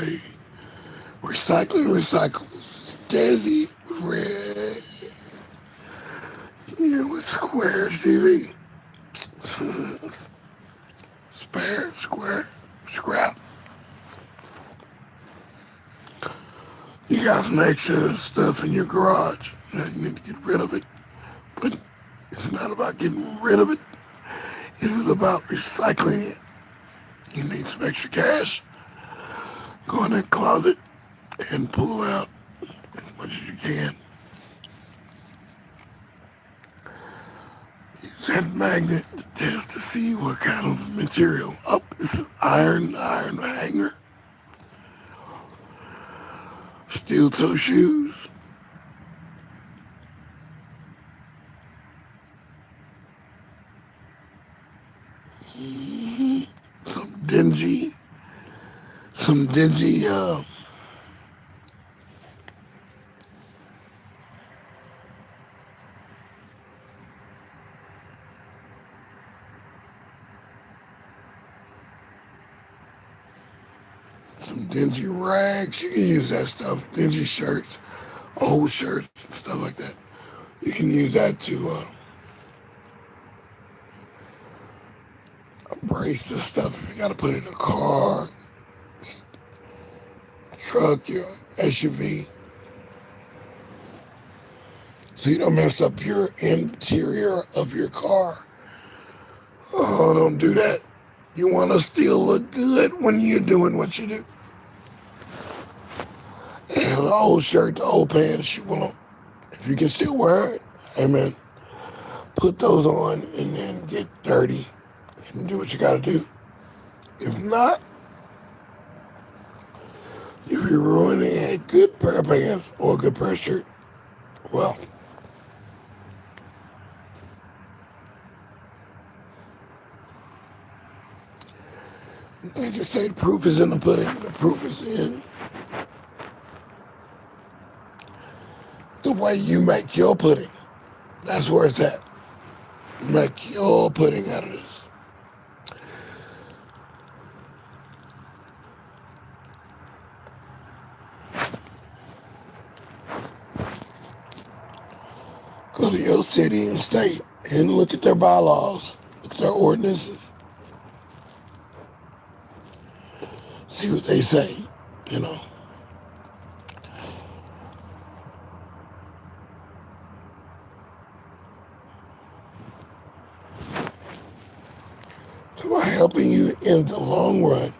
deSz'e. Recycling recycles. deSz'e with red. Yeah, with square TV. Spare, square, scrap. You got some extra stuff in your garage. Now you need to get rid of it. But it's not about getting rid of it. It is about recycling it. You need some extra cash. Go in that closet and pull out as much as you can. Use that magnet to test to see what kind of material. Up, this is iron hanger. Steel toe shoes. Mhm. Some dingy, some dingy rags. You can use that stuff. Dingy shirts, old shirts, stuff like that. You can use that to brace the stuff. If you got to put it in a car, truck, your SUV, so you don't mess up your interior of your car. Oh, don't do that. You want to still look good when you're doing what you do. And an old shirt, the old pants, you want to, if you can still wear it, amen, put those on and then get dirty and do what you got to do. If not, if you're ruining a good pair of pants or a good pair of shirt, well, they just say the proof is in the pudding. The proof is in the way you make your pudding. That's where it's at. Make your pudding out of this. Go to your city and state and look at their bylaws, look at their ordinances, see what they say, you know. It's about helping you in the long run.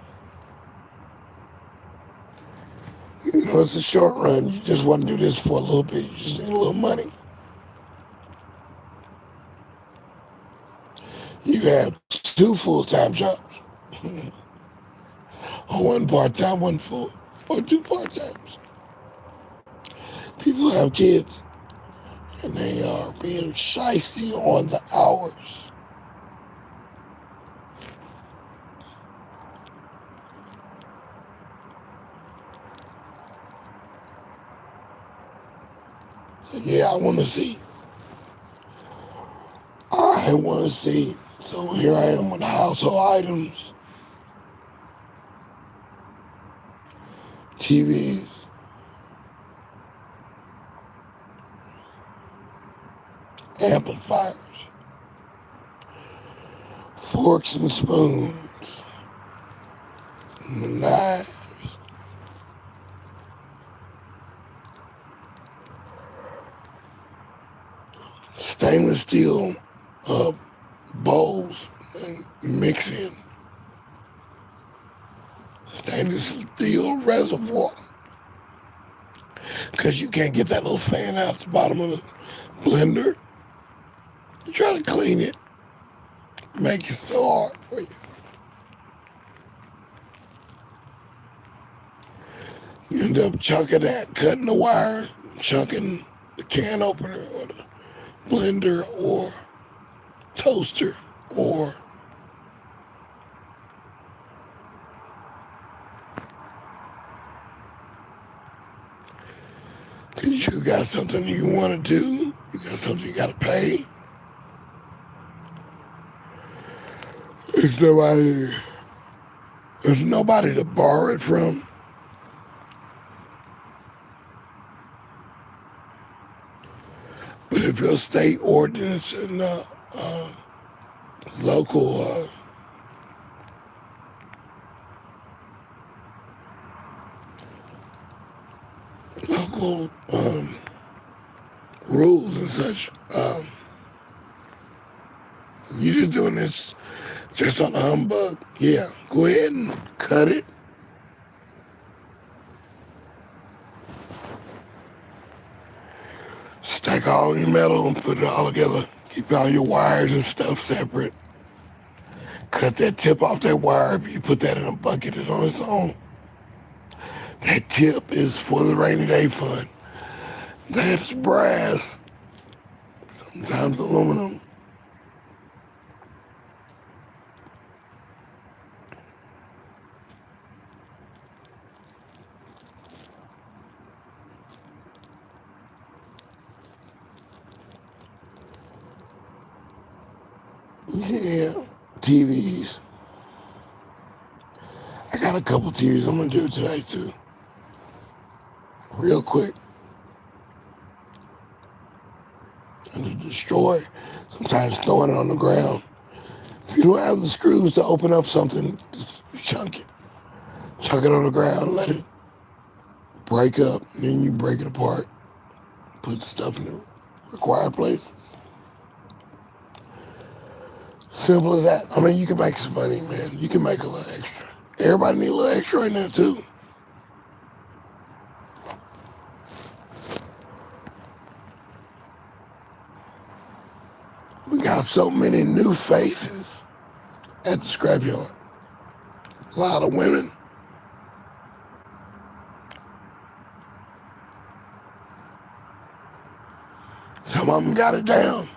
You know, it's a short run. You just want to do this for a little bit. You just need a little money. You have two full-time jobs. Or one part-time, one full, or two part-times. People have kids, and they are being shysty on the hours. So yeah, I want to see. I want to see. So here I am with household items, TVs, amplifiers, forks and spoons, knives, stainless steel bowls and mix in, stainless steel reservoir, because you can't get that little fan out the bottom of the blender. You try to clean it, make it so hard for you. You end up chunking that, cutting the wire, chunking the can opener or the blender or toaster or because you got something you want to do, you got something you got to pay. There's nobody to borrow it from. But if your state ordinance and local local rules and such, you just doing this just on a humbug, yeah, go ahead and cut it. Stack all your metal and put it all together. Keep all your wires and stuff separate. Cut that tip off that wire. You put that in a bucket, it's on its own. That tip is for the rainy day fund. That's brass. Sometimes aluminum. Yeah, TVs. I got a couple TVs I'm gonna do today too. Real quick. And to destroy, sometimes throwing it on the ground. If you don't have the screws to open up something, just chunk it. Chuck it on the ground, let it break up, and then you break it apart. Put stuff in the required places. Simple as that. I mean, you can make some money, man. You can make a little extra. Everybody need a little extra right now, too. We got so many new faces at the scrapyard. A lot of women. Some of them got it down.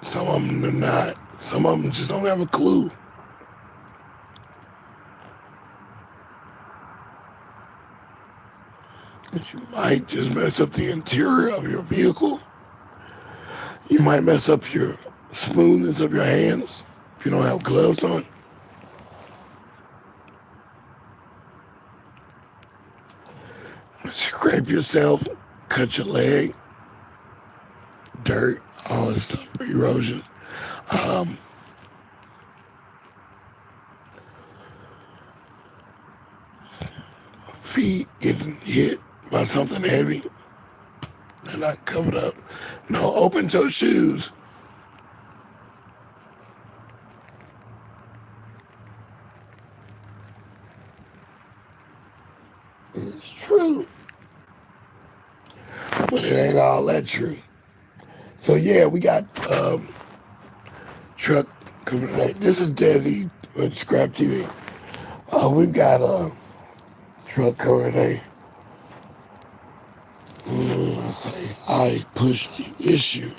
Some of them do not. Some of them just don't have a clue. That you might just mess up the interior of your vehicle. You might mess up your smoothness of your hands if you don't have gloves on. Scrape yourself, cut your leg, dirt, all that stuff, erosion. Feet getting hit by something heavy. They're not covered up. No open toe shoes. It's true. But it ain't all that true. So yeah, we got truck coming today. This is deSz'e with Scrap TV. We've got a truck coming today. I say I push the issue.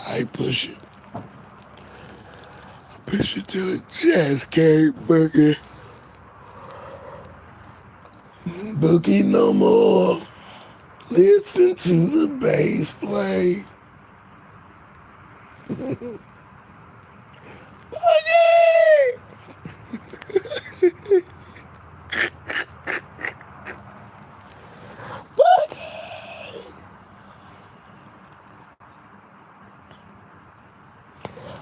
I push it. I push it till it just can't boogie. Boogie no more. Listen to the bass play. Boogie!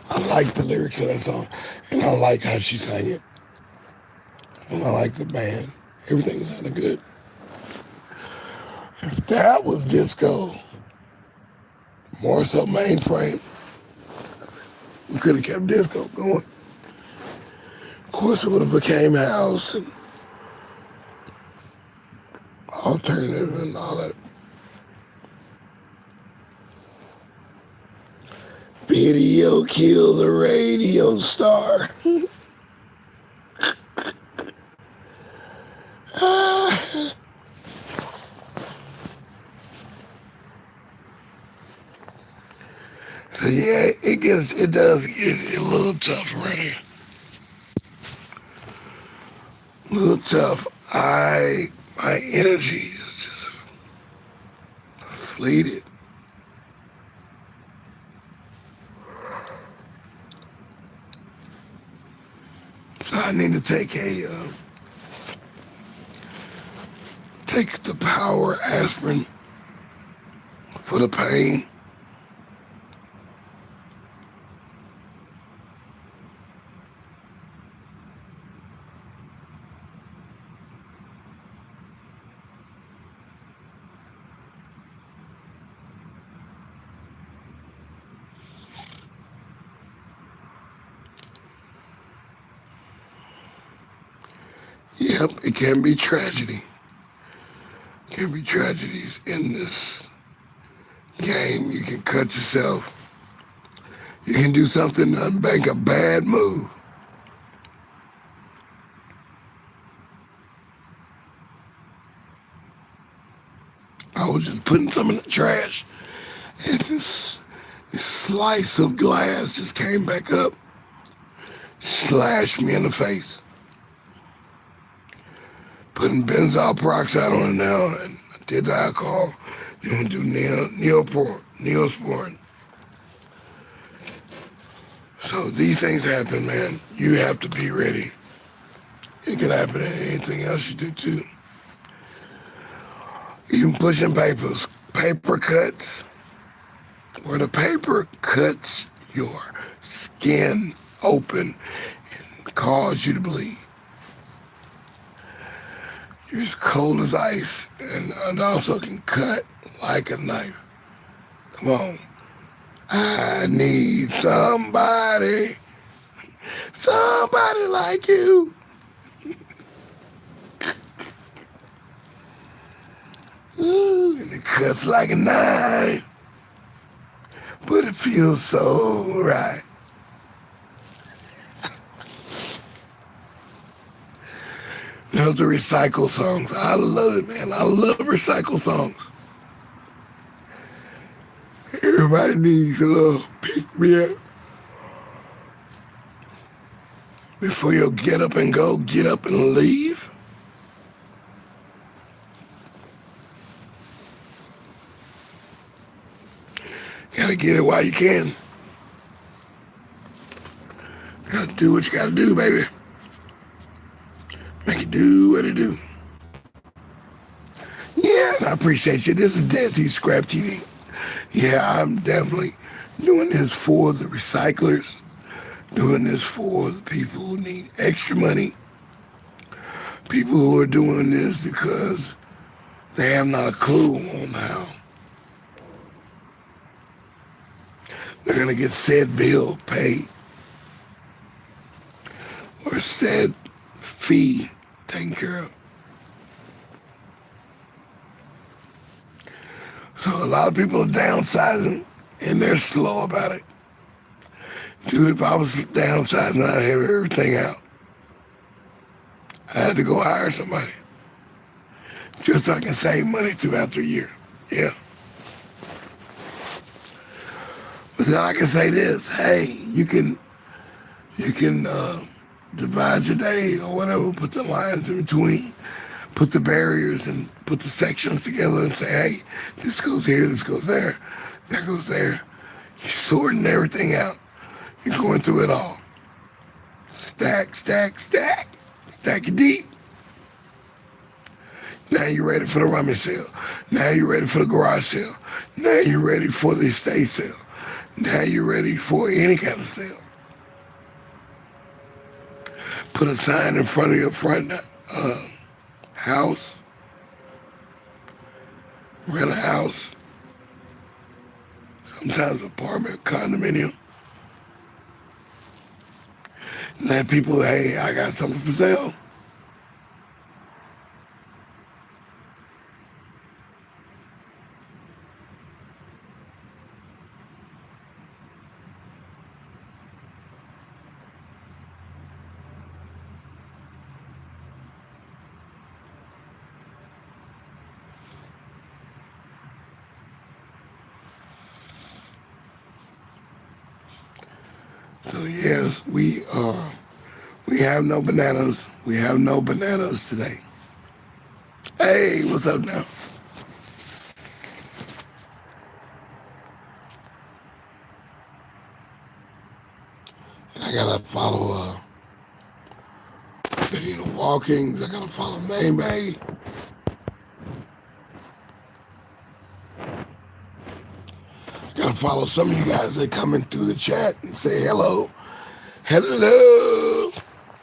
I like the lyrics of that song, and I like how she sang it. And I like the band. Everything sounded good. If that was disco, more so mainframe, we could have kept disco going. Of course, it would have became house and alternative and all that. Video kill the radio star. So yeah, it does get a little tough right here. A little tough. My energy is just fleeted. So I need to take the power aspirin for the pain. Yep, it can be tragedy. Can be tragedies in this game. You can cut yourself. You can do something to make a bad move. I was just putting some in the trash. And this slice of glass just came back up, slashed me in the face. Putting benzoyl peroxide on it now, and I did the alcohol. You want to do Neosporin. So these things happen, man. You have to be ready. It can happen to anything else you do too. Even pushing papers, paper cuts, where the paper cuts your skin open and cause you to bleed. You're as cold as ice, and it also can cut like a knife. Come on. I need somebody like you. Ooh, and it cuts like a knife, but it feels so right. Those are recycle songs. I love it, man. I love recycle songs. Everybody needs a little pick me up. Before you get up and go, get up and leave. Gotta get it while you can. Gotta do what you gotta do, baby. Make it do what it do. Yeah, I appreciate you. This is deSz'e Scrap TV. Yeah, I'm definitely doing this for the recyclers, doing this for the people who need extra money, people who are doing this because they have not a clue on how they're going to get said bill paid or said fee taken care of. So a lot of people are downsizing, and they're slow about it. Dude, if I was downsizing, I'd have everything out. I had to go hire somebody just so I can save money throughout the year. Yeah. But then I can say this: hey, you can divide your day or whatever, put the lines in between, put the barriers and put the sections together and say, hey, this goes here, this goes there, that goes there. You're sorting everything out. You're going through it all. Stack, stack, stack. Stack it deep. Now you're ready for the rummage sale. Now you're ready for the garage sale. Now you're ready for the estate sale. Now you're ready for any kind of sale. Put a sign in front of your front house. Rent a house. Sometimes apartment, condominium. Let people, hey, I got something for sale. So yes, we have no bananas. We have no bananas today. Hey, what's up now? I gotta follow Betty the Walkings. I gotta follow May May. I gotta follow some of you guys that come in through the chat and say hello. Hello.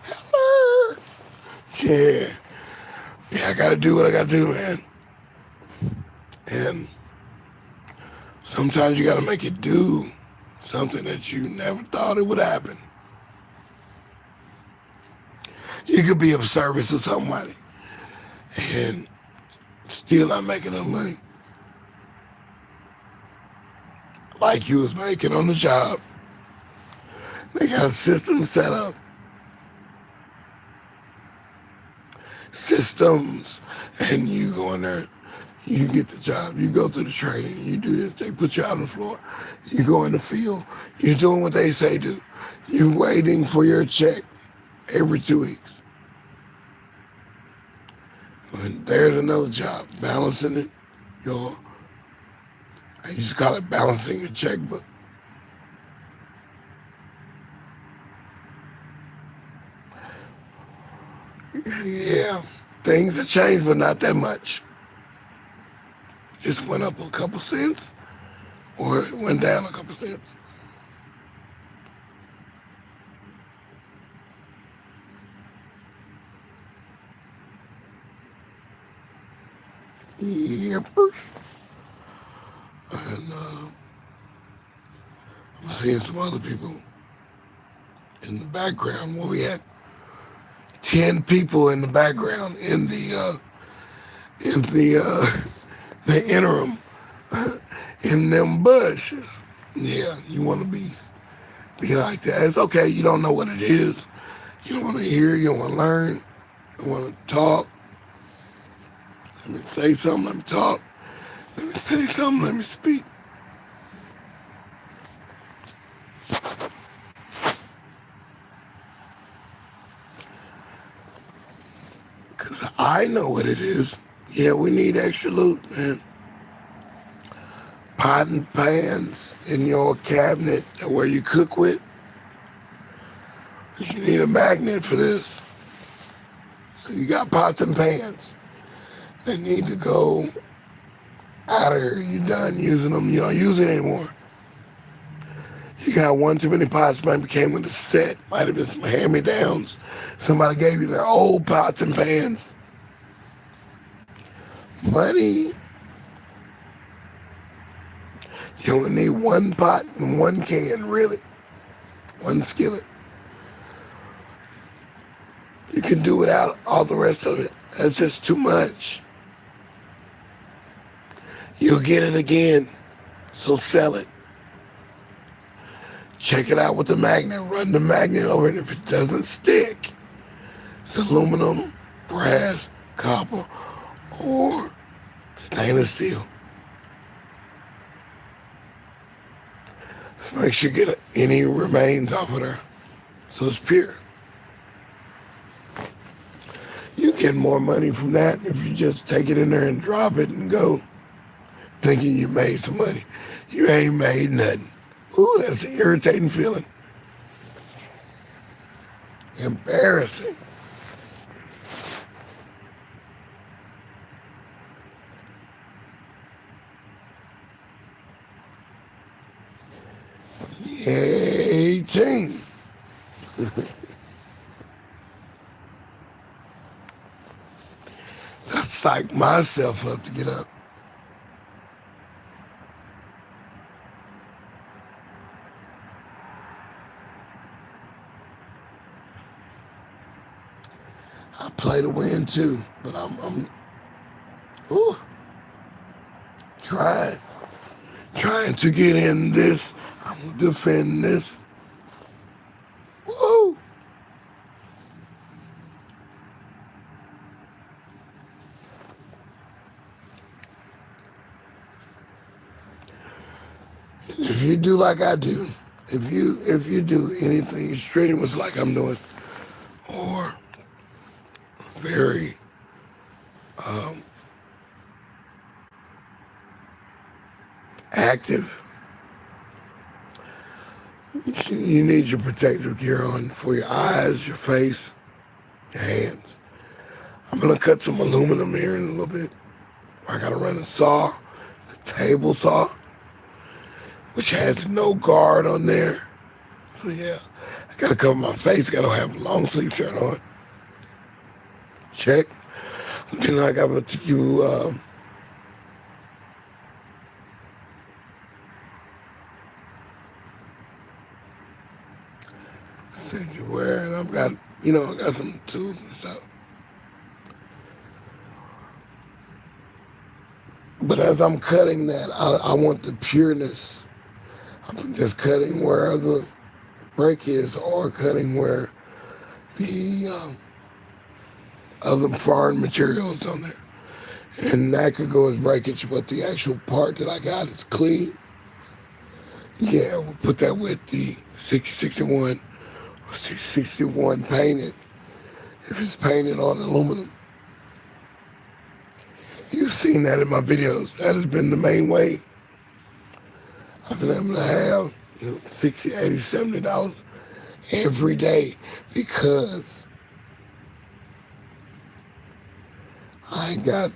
Hello. Yeah. Yeah, I gotta do what I gotta do, man. And sometimes you gotta make it do something that you never thought it would happen. You could be of service to somebody and still not making enough money like you was making on the job. They got a system set up, systems, and you go in there, you get the job, you go through the training, you do this, they put you out on the floor, you go in the field, you're doing what they say do. You're waiting for your check every 2 weeks. But there's another job, balancing it, your, I used to call it balancing your checkbook. Yeah, things have changed, but not that much. Just went up a couple cents, or it went down a couple cents. Yep. And I'm seeing some other people in the background. Well, we had 10 people in the background in the interim in them bushes. Yeah, you want to be like that. It's okay. You don't know what it is. You don't want to hear. You don't want to learn. You want to talk. Let me say something. Let me talk. Let me say something. Let me speak. Because I know what it is. Yeah, we need extra loot, man. Pot and pans in your cabinet where you cook with. You need a magnet for this. So you got pots and pans that need to go out of here. You're done using them. You don't use it anymore. You got one too many pots. Maybe came with a set. Might have been some hand-me-downs. Somebody gave you their old pots and pans. Money. You only need one pot and one can, really. One skillet. You can do without all the rest of it. That's just too much. You'll get it again, so sell it. Check it out with the magnet. Run the magnet over it. If it doesn't stick, it's aluminum, brass, copper, or stainless steel. Let's make sure you get any remains off of there, so it's pure. You get more money from that if you just take it in there and drop it and go, thinking you made some money. You ain't made nothing. Ooh, that's an irritating feeling. Embarrassing. Yay, team. I psyched myself up to get up. I play to win too, but I'm ooh, trying to get in this. I'm gonna defend this. Woo! If you do like I do, if you do anything strenuous like I'm doing, or very active, you need your protective gear on for your eyes, your face, your hands. I'm gonna cut some aluminum here in a little bit. I gotta run a saw, the table saw, which has no guard on there. So yeah, I gotta cover my face. Gotta have a long sleeve shirt on. Check. Then I gotta take you. Said you wearing. I've got I got some tools and stuff. But as I'm cutting that, I want the pureness. I'm just cutting where the break is, or cutting where the other foreign material is on there. And that could go as breakage, but the actual part that I got is clean. Yeah, we'll put that with the 6061 or 661 painted. If it's painted on aluminum. You've seen that in my videos. That has been the main way I've been able to have $60, $80, $70 every day, because I got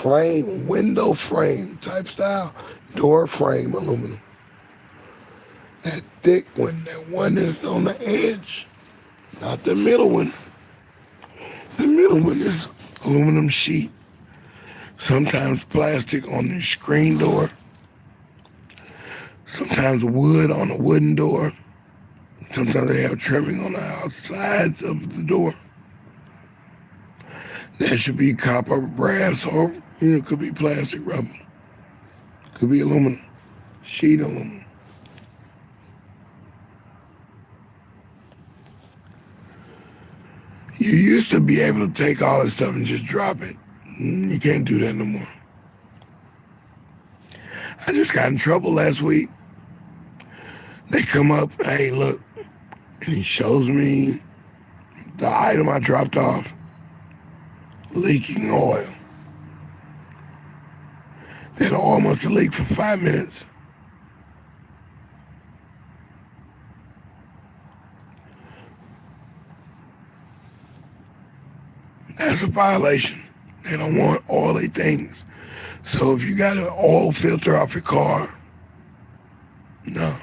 window frame type style, door frame aluminum. That thick one, that one is on the edge, not the middle one. The middle one is aluminum sheet. Sometimes plastic on the screen door. Sometimes wood on a wooden door. Sometimes they have trimming on the outsides of the door. That should be copper, brass, or it could be plastic, rubber. Could be aluminum, sheet aluminum. You used to be able to take all this stuff and just drop it. You can't do that no more. I just got in trouble last week. They come up, hey, look, and he shows me the item I dropped off, leaking oil. That oil must have leaked for 5 minutes. That's a violation. They don't want oily things. So if you got an oil filter off your car, no.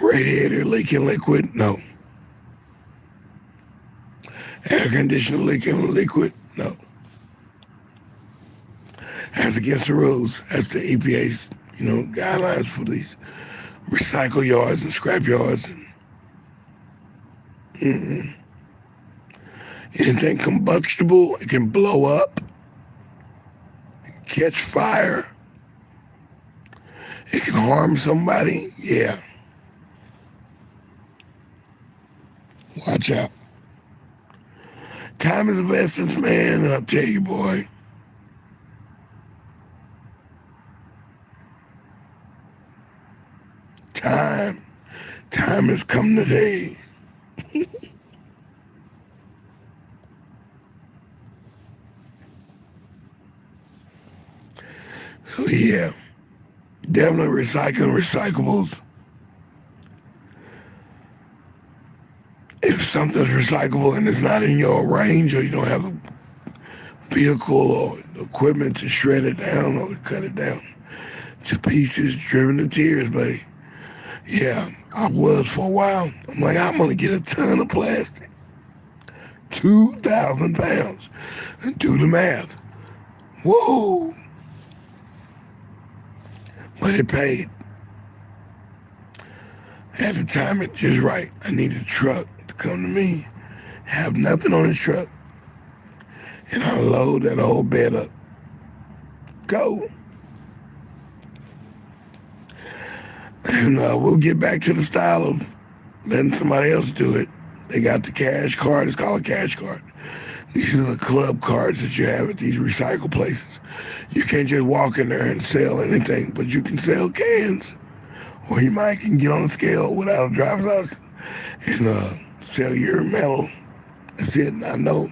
Radiator leaking liquid, no. Air conditioner leaking liquid, no. That's against the rules. That's the EPA's, guidelines for these recycle yards and scrap yards. Anything combustible, it can blow up, it can catch fire, it can harm somebody. Yeah. Watch out. Time is of essence, man, and I'll tell you, boy. Time has come today. So yeah, definitely recycling recyclables. If something's recyclable and it's not in your range, or you don't have a vehicle or equipment to shred it down or to cut it down to pieces, driven to tears, buddy. Yeah, I was for a while. I'm like, I'm gonna get a ton of plastic. 2,000 pounds. Do the math. Whoa. But it paid. At the time, it just right. I needed a truck to come to me, have nothing on the truck, and I load that whole bed up. Go. And we'll get back to the style of letting somebody else do it. They got the cash card. It's called a cash card. These are the club cards that you have at these recycle places. You can't just walk in there and sell anything, but you can sell cans. Or you might can get on a scale without a driver's license and sell your metal. That's it. And I know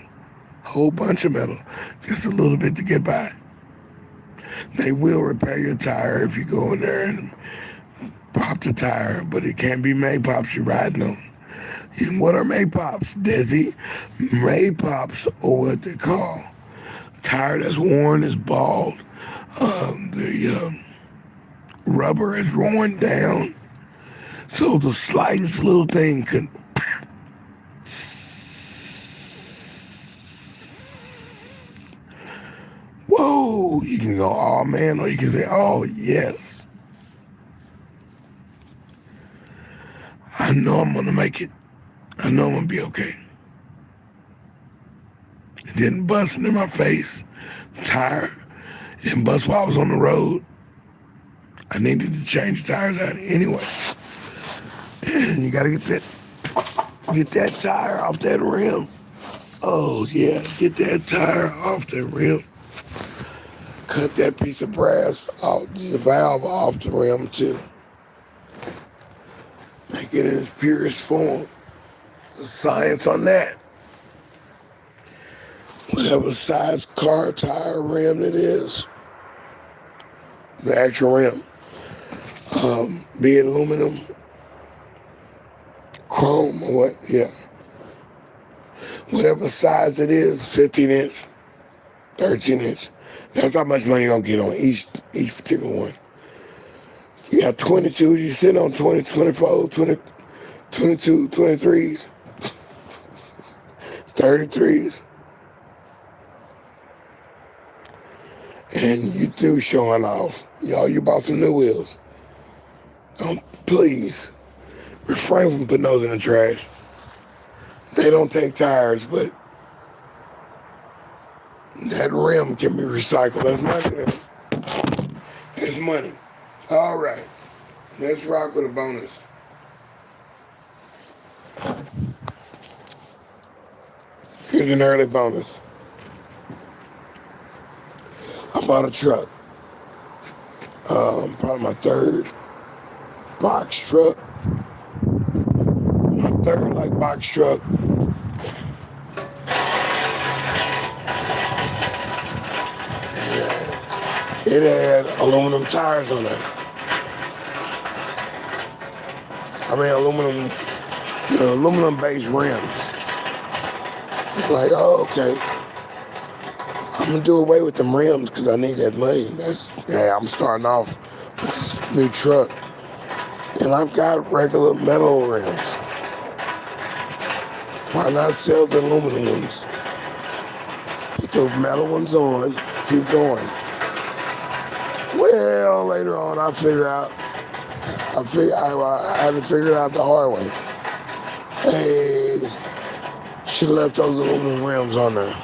a whole bunch of metal, just a little bit to get by. They will repair your tire if you go in there and pop the tire, but it can't be May Pops you're riding on. And what are May Pops, deSz'e? May Pops, or what they call tire that's worn, is bald. The rubber is worn down, so the slightest little thing could whoa, you can go, oh man, or you can say, oh yes. I know I'm gonna make it. I know I'm gonna be okay. It didn't bust in my face. Tire. It didn't bust while I was on the road. I needed to change the tires out anyway. And you gotta get that tire off that rim. Oh yeah, get that tire off the rim. Cut that piece of brass off the valve off the rim too. Make it in its purest form. The science on that. Whatever size car tire rim it is, the actual rim, be it aluminum, chrome, or what, yeah. Whatever size it is, 15-inch, 13-inch. That's how much money you're going to get on each particular one. You got 22, you sit on 20, 24, 20, 22, 23s, 33s. And you two showing off. Y'all, you bought some new wheels. Please, refrain from putting those in the trash. They don't take tires, but that rim can be recycled. That's money. It's money. All right. Let's rock with a bonus. Here's an early bonus. I bought a truck. Probably my third box truck. My third box truck. And it had aluminum tires on it. I mean aluminum-based rims. I'm like, oh, okay. I'm gonna do away with them rims because I need that money. I'm starting off with this new truck. And I've got regular metal rims. Why not sell the aluminum ones? Put the metal ones on, keep going. Well, later on I had to figure it out the hard way. Hey, she left those aluminum rims on there.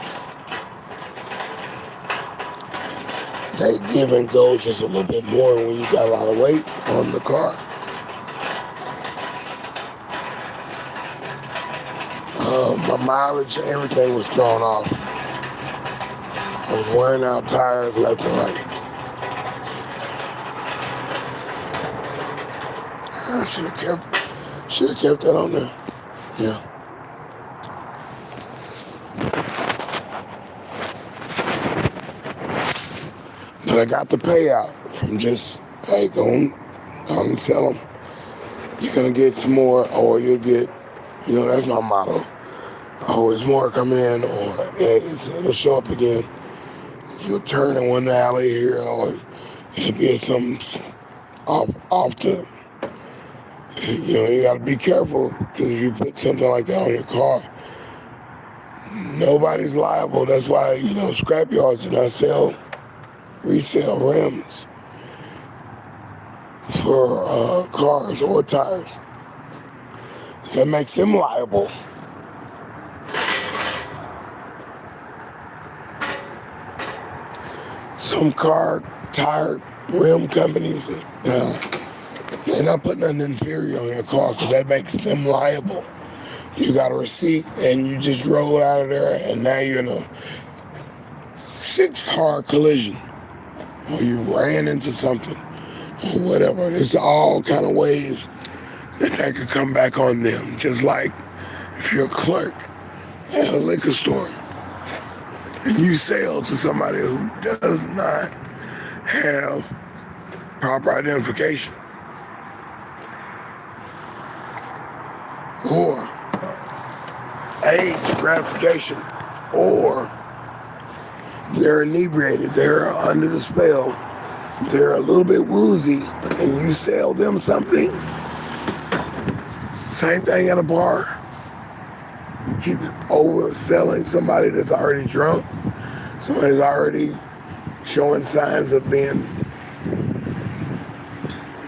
They give and go just a little bit more when you got a lot of weight on the car. My mileage, everything was thrown off. I was wearing out tires left and right. I should have kept that on there. Yeah. But I got the payout from just, hey, go and sell them. You're going to get some more, or you'll get, that's my motto. Always more coming in, or it'll show up again. You'll turn in one alley here, or it'll be something off the, you got to be careful, because if you put something like that on your car, nobody's liable. That's why, scrap yards do not resell rims for cars or tires. That makes them liable. Some tire rim companies, they're not putting nothing inferior on your car because that makes them liable. You got a receipt and you just roll out of there and now you're in a 6-car collision. Or you ran into something or whatever. There's all kind of ways that could come back on them. Just like if you're a clerk at a liquor store and you sell to somebody who does not have proper identification or age gratification, or they're inebriated, they're under the spell, they're a little bit woozy, and you sell them something. Same thing at a bar. You keep overselling somebody that's already drunk, somebody's already showing signs of being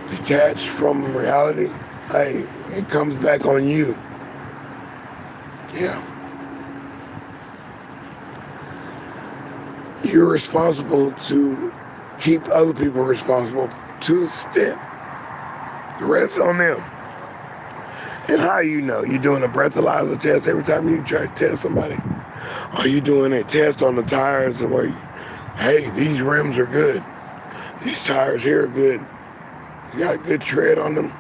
detached from reality. Hey, it comes back on you. Yeah. You're responsible to keep other people responsible to the extent. The rest on them. And how you know? You're doing a breathalyzer test every time you try to test somebody? Are you doing a test on the tires where, hey, these rims are good. These tires here are good. You got good tread on them.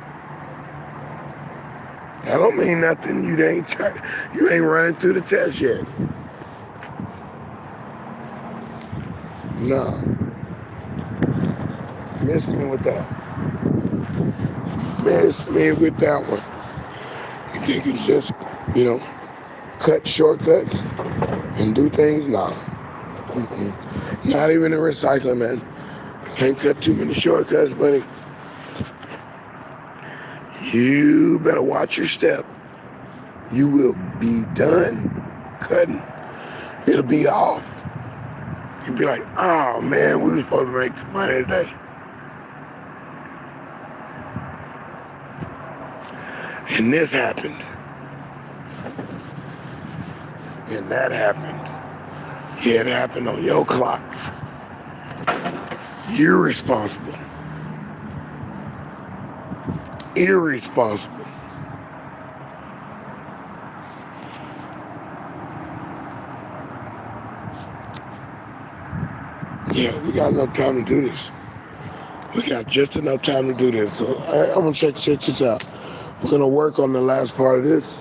That don't mean nothing. You ain't running through the test yet. No. Miss me with that. Miss me with that one. You think you just, cut shortcuts and do things? Nah. Not even in recycling, man. Can't cut too many shortcuts, buddy. You better watch your step. You will be done cutting. It'll be off. You'll be like, oh man, we were supposed to make some money today. And this happened. And that happened. Yeah, it happened on your clock. You're responsible. Irresponsible. Yeah, we got enough time to do this. We got just enough time to do this. So I'm going to check this out. We're going to work on the last part of this.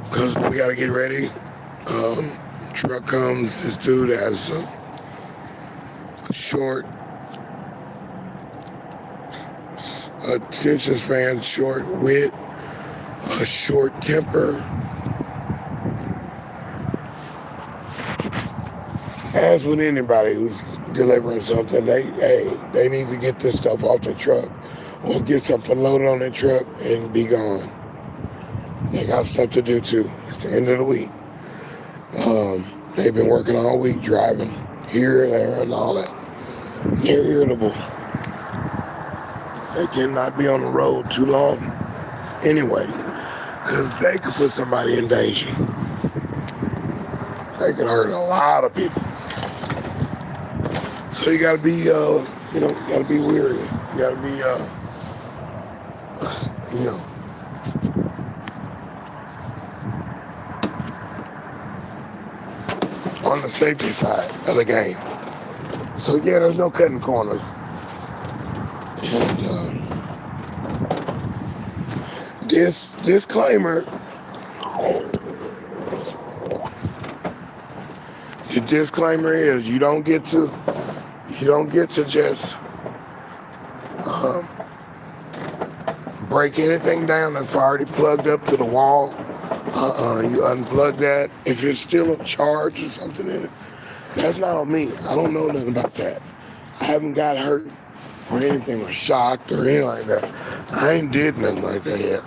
Because we got to get ready. Truck comes. This dude has a short attention span, short wit, a short temper. As with anybody who's delivering something, they need to get this stuff off the truck or get something loaded on the truck and be gone. They got stuff to do too. It's the end of the week. They've been working all week driving here, there, and all that. They're irritable. They cannot be on the road too long anyway, because they could put somebody in danger. They could hurt a lot of people. So you gotta be, you gotta be weary. You gotta be, on the safety side of the game. So yeah, there's no cutting corners. And this disclaimer, the disclaimer is you don't get to just break anything down that's already plugged up to the wall. You unplug that. If there's still a charge or something in it, that's not on me. I don't know nothing about that. I haven't got hurt or anything or shocked or anything like that. I ain't did nothing like that yet.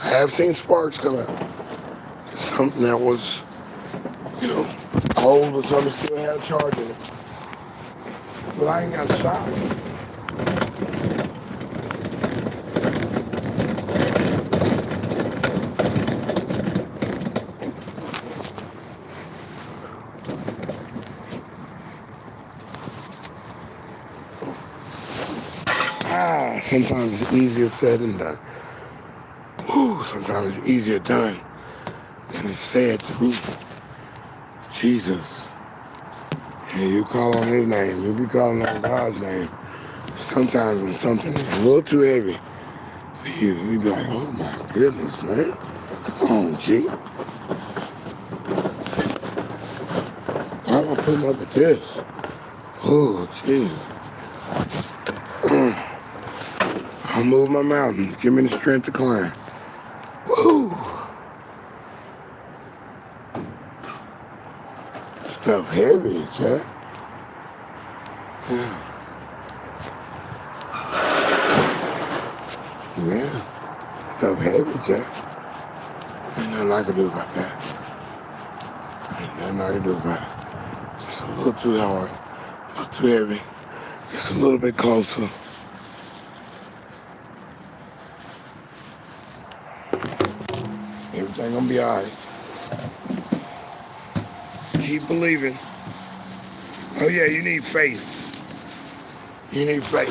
I have seen sparks come out. Something that was, old or something still had a charge in it. But I ain't got shocked. Sometimes it's easier said than done. Sometimes it's easier done than it's said to be. Jesus. Yeah, you call on his name. You be calling on God's name. Sometimes when something is a little too heavy for you, you be like, oh my goodness, man. Come on, G. Why am I putting up with this? Oh, Jesus. I'll move my mountain. Give me the strength to climb. Woo! Stuff heavy, Jack. Yeah. Yeah. Stuff heavy, Jack. Ain't nothing I can do about that. Ain't nothing I can do about it. Just a little too hard. A little too heavy. Just a little bit closer. Everything gonna be all right. Keep believing. Oh yeah, you need faith. You need faith.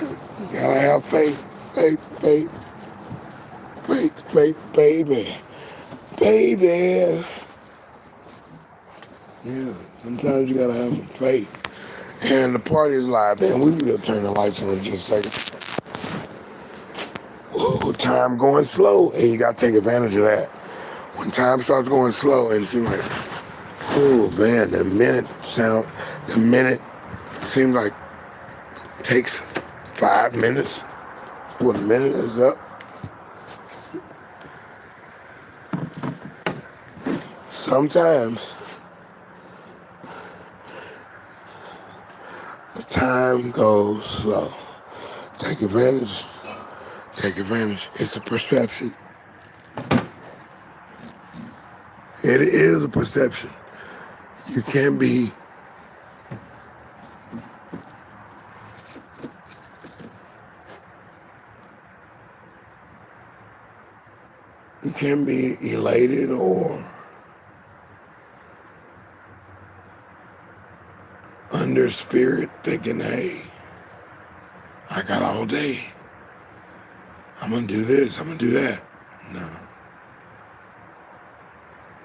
You gotta have faith. Faith, baby. Baby. Yeah, sometimes you gotta have some faith. And the party is live, man. We will turn the lights on in just a second. Whoa, time going slow, and you gotta take advantage of that. When time starts going slow, and it seems like, oh man, the minute seems like takes 5 minutes before the minute is up. Sometimes the time goes slow. Take advantage. Take advantage. It's a perception. It is a perception. You can be elated or under spirit thinking, hey, I got all day. I'm gonna do this, I'm gonna do that. No.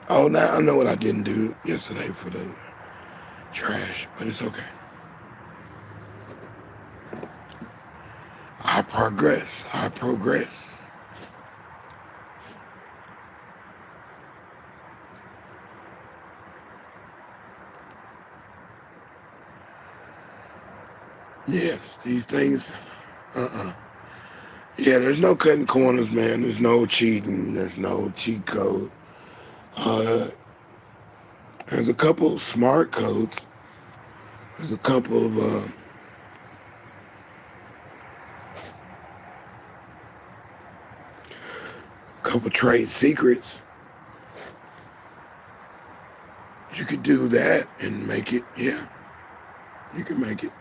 Oh, now I know what I didn't do yesterday for the trash, but it's okay. I progress. Yes, these things, Yeah, there's no cutting corners, man. There's no cheating. There's no cheat code. Uh, there's a couple smart codes. There's a couple of trade secrets. You could do that and make it. Yeah, you can make it.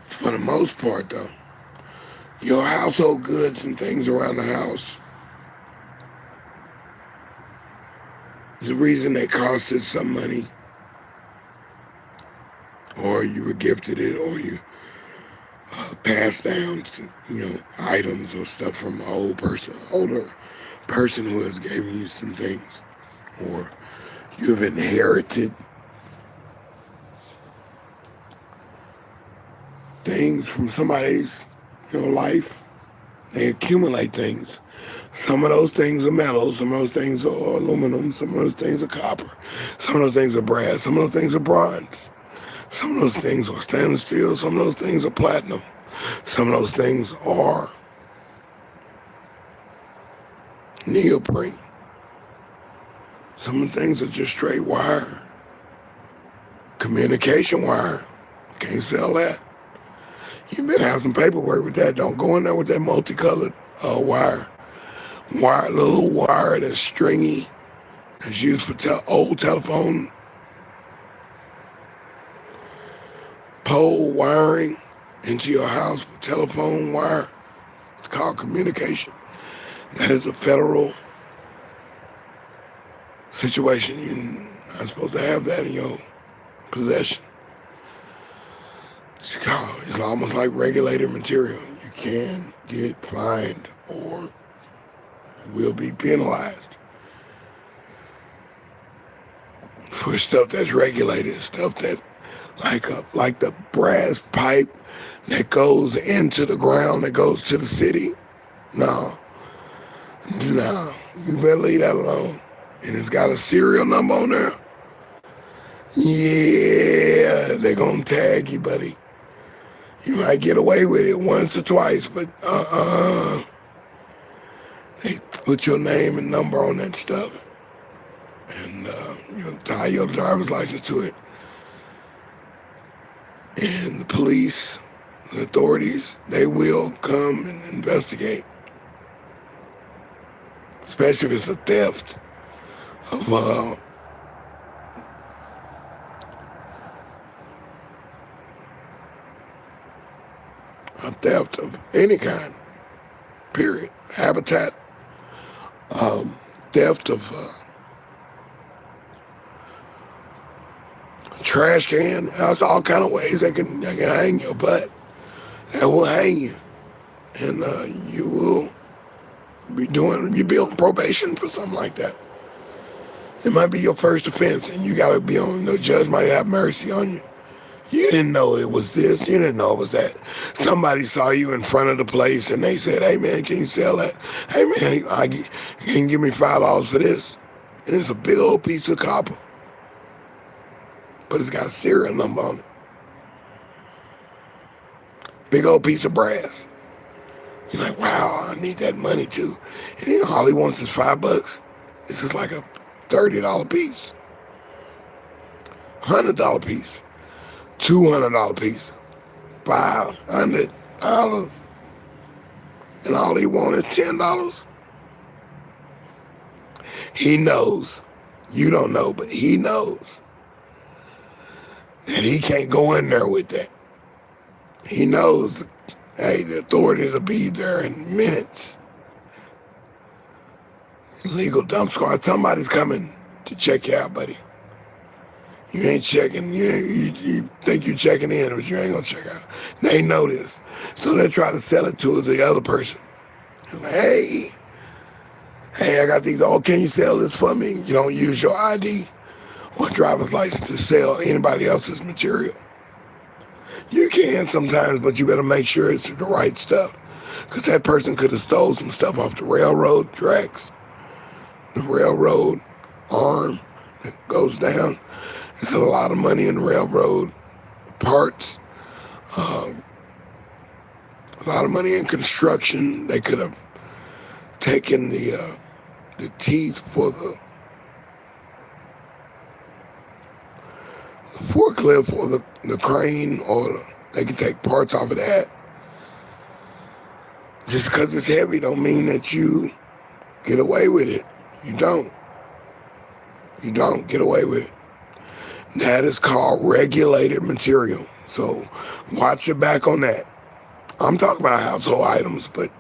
For the most part, though, your household goods and things around the house, the reason they costed some money, or you were gifted it, or you passed down, items or stuff from an older person who has given you some things, or you have inherited things from somebody's, life. They accumulate things. Some of those things are metal, some of those things are aluminum, some of those things are copper, some of those things are brass, some of those things are bronze, some of those things are stainless steel, some of those things are platinum, some of those things are neoprene, some of the things are just straight wire, communication wire. Can't sell that. You better have some paperwork with that. Don't go in there with that multicolored wire. Little wire that's stringy, that's used for old telephone pole wiring into your house with telephone wire. It's called communication. That is a federal situation. You're not supposed to have that in your possession. It's almost like regulated material. You can get fined or will be penalized for stuff that's regulated, stuff that like the brass pipe that goes into the ground, that goes to the city. No, you better leave that alone. And it's got a serial number on there. Yeah, they're gonna tag you, buddy. You might get away with it once or twice, but they put your name and number on that stuff, and tie your driver's license to it. And the police, the authorities, they will come and investigate, especially if it's a theft of a theft of any kind, period. Habitat, theft of trash can. There's all kind of ways they can hang your butt. That will hang you, and you will be on probation for something like that. It might be your first offense, and you gotta be on. The judge might have mercy on you. You didn't know it was this. You didn't know it was that. Somebody saw you in front of the place, and they said, "Hey man, can you sell that? Hey man, can you give me $5 for this?" And it's a big old piece of copper, but it's got a serial number on it. Big old piece of brass. You're like, wow, I need that money too. And then all he wants is $5. This is like a $30 piece, $100 piece, $200 piece, $500, and all he wants is $10. He knows. You don't know, but he knows that he can't go in there with that. He knows, hey, the authorities will be there in minutes. Legal dump squad, somebody's coming to check you out, buddy. You ain't checking, you think you're checking in, but you ain't gonna check out. They know this. So they try to sell it to the other person. Like, hey, I got these, can you sell this for me? You don't use your ID or driver's license to sell anybody else's material. You can sometimes, but you better make sure it's the right stuff. Because that person could have stole some stuff off the railroad tracks. The railroad arm that goes down. There's a lot of money in railroad parts. A lot of money in construction. They could have taken the teeth for the forklift or the crane, or they can take parts off of that. Just because it's heavy don't mean that you get away with it. You don't. You don't get away with it. That is called regulated material. So watch your back on that. I'm talking about household items, but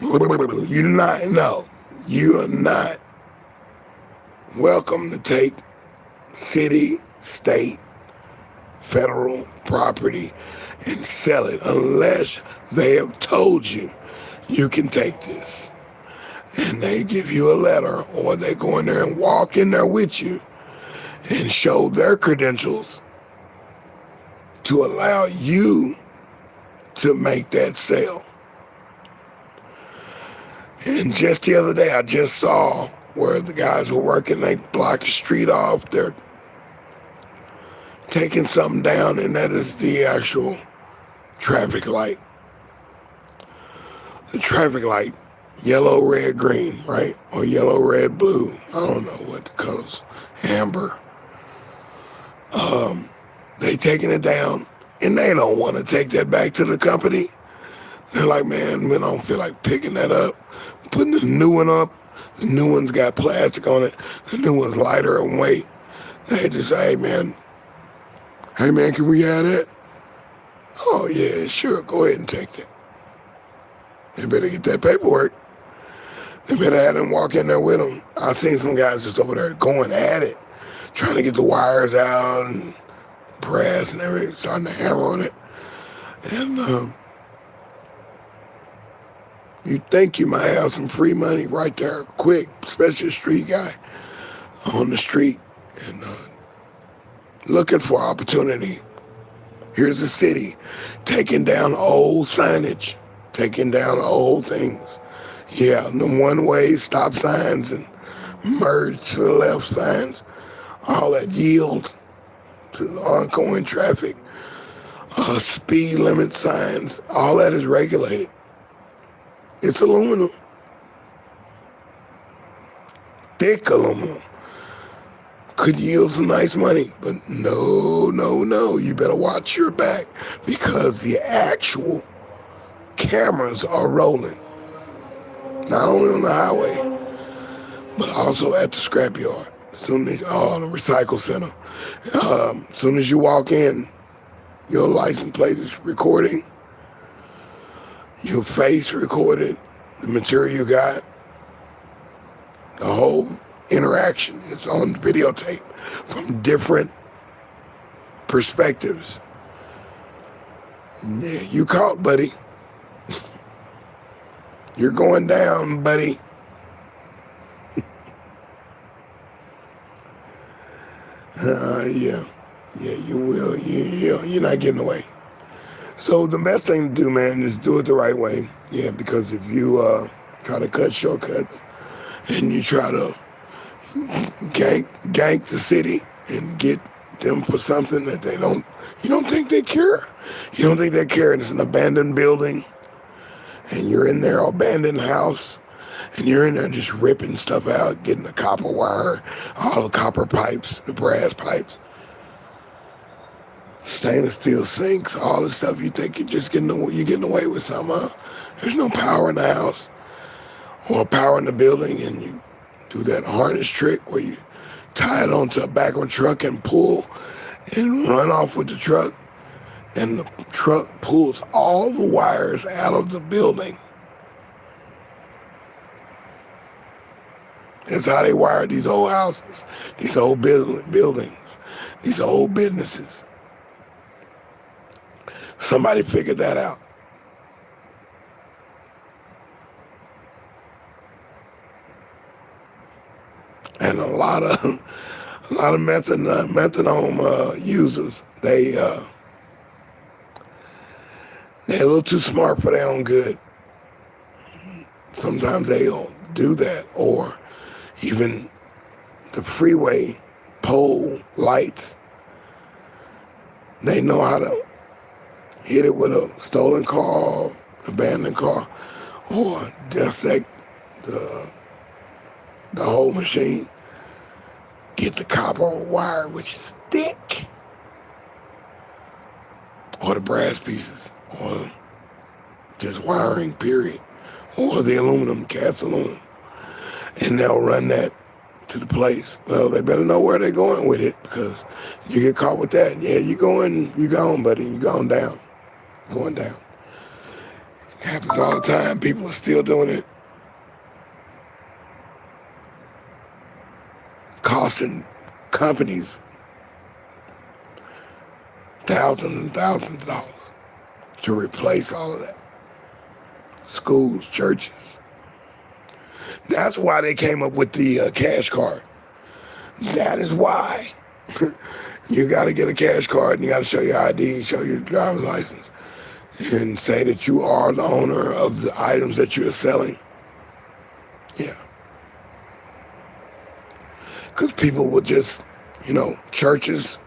you do not know. You are not welcome to take city, state, federal property and sell it unless they have told you you can take this. And they give you a letter, or they go in there and walk in there with you and show their credentials to allow you to make that sale. And just the other day, I just saw where the guys were working, they blocked the street off, they're taking something down, and that is the actual traffic light. The traffic light, yellow, red, green, right? Or yellow, red, blue. I don't know what the colors. Amber. They taking it down, and they don't want to take that back to the company. They're like, man, we don't feel like picking that up, putting the new one up. The new one's got plastic on it. The new one's lighter in weight. They just say, hey man, can we have that? Oh yeah, sure, go ahead and take that. They better get that paperwork. They better have them walk in there with them. I've seen some guys just over there going at it, trying to get the wires out and brass and everything, starting to hammer on it. And you think you might have some free money right there, quick, especially a street guy on the street and looking for opportunity. Here's the city taking down old signage, taking down old things. Yeah, the one-way stop signs and merge to the left signs, all that yield to the ongoing traffic, speed limit signs, all that is regulated. It's aluminum, thick aluminum. Could yield some nice money, but no, you better watch your back because the actual cameras are rolling. Not only on the highway, but also at the scrapyard. The recycle center. As soon as you walk in, your license plate is recording Your face recorded, the material you got, the whole interaction is on videotape from different perspectives. Yeah, you caught, buddy. You're going down, buddy. Yeah, you will. You're not getting away. So the best thing to do, man, is do it the right way. Yeah, because if you try to cut shortcuts and you try to gank the city and get them for something that you don't think they care. You don't think they care. It's an abandoned building, and you're in their abandoned house, and you're in there just ripping stuff out, getting the copper wire, all the copper pipes, the brass pipes, stainless steel sinks, all the stuff you think you're getting away with somehow. There's no power in the house or power in the building, and you do that harness trick where you tie it onto the back of a truck and pull and run off with the truck, and the truck pulls all the wires out of the building. That's how they wired these old houses, these old buildings, these old businesses. Somebody figured that out. And a lot of methadone users, they're a little too smart for their own good. Sometimes they'll do that, or even the freeway pole lights. They know how to hit it with a stolen car, abandoned car, or dissect the whole machine. Get the copper wire, which is thick, or the brass pieces, or just wiring, period, or the aluminum, cast aluminum, and they'll run that to the place. Well, they better know where they're going with it, because you get caught with that. Yeah, you gone, buddy. You going down. Going down. It happens all the time. People are still doing it. Costing companies thousands and thousands of dollars to replace all of that. Schools, churches. That's why they came up with the cash card. That is why. You got to get a cash card, and you got to show your ID, show your driver's license, and say that you are the owner of the items that you're selling. Yeah. Because people would just, churches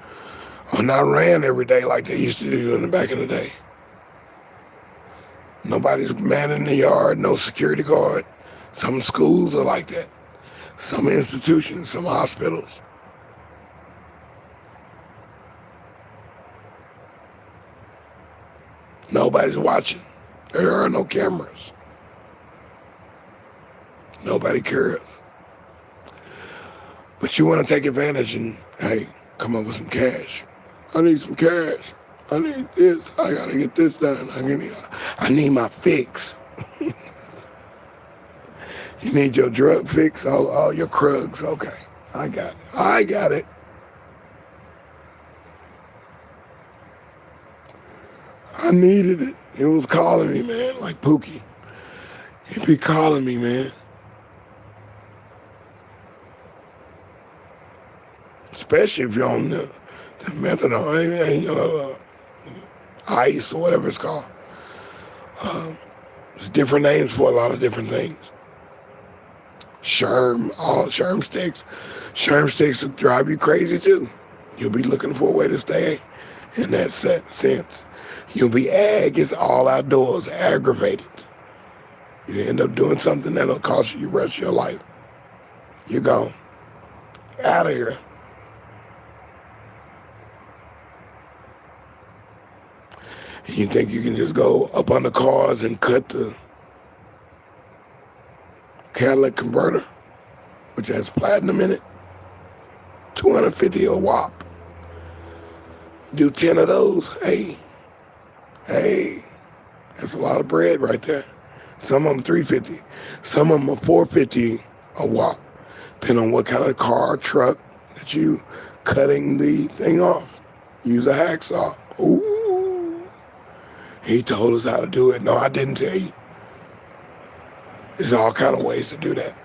are not ran every day like they used to do in the back in the day. Nobody's manning the yard, no security guard. Some schools are like that. Some institutions, some hospitals. Nobody's watching. There are no cameras. Nobody cares. But you want to take advantage and, hey, come up with some cash. I need some cash. I need this. I got to get this done. I need my fix. You need your drug fix, all your crugs. Okay, I got it. I needed it. It was calling me, man, like Pookie. He'd be calling me, man. Especially if you're on the methadone, ice or whatever it's called. There's different names for a lot of different things. Sherm sticks. Sherm sticks will drive you crazy too. You'll be looking for a way to stay in that sense. You'll be it's all outdoors, aggravated. You end up doing something that'll cost you the rest of your life. You're gone. Out of here. And you think you can just go up on the cars and cut the catalytic converter, which has platinum in it, $250 a whop. Do 10 of those. Hey, That's a lot of bread right there. Some of them $3.50. Some of them are $4.50 a wop, depending on what kind of car or truck that you cutting the thing off. Use a hacksaw. Ooh. He told us how to do it. No, I didn't tell you. There's all kind of ways to do that.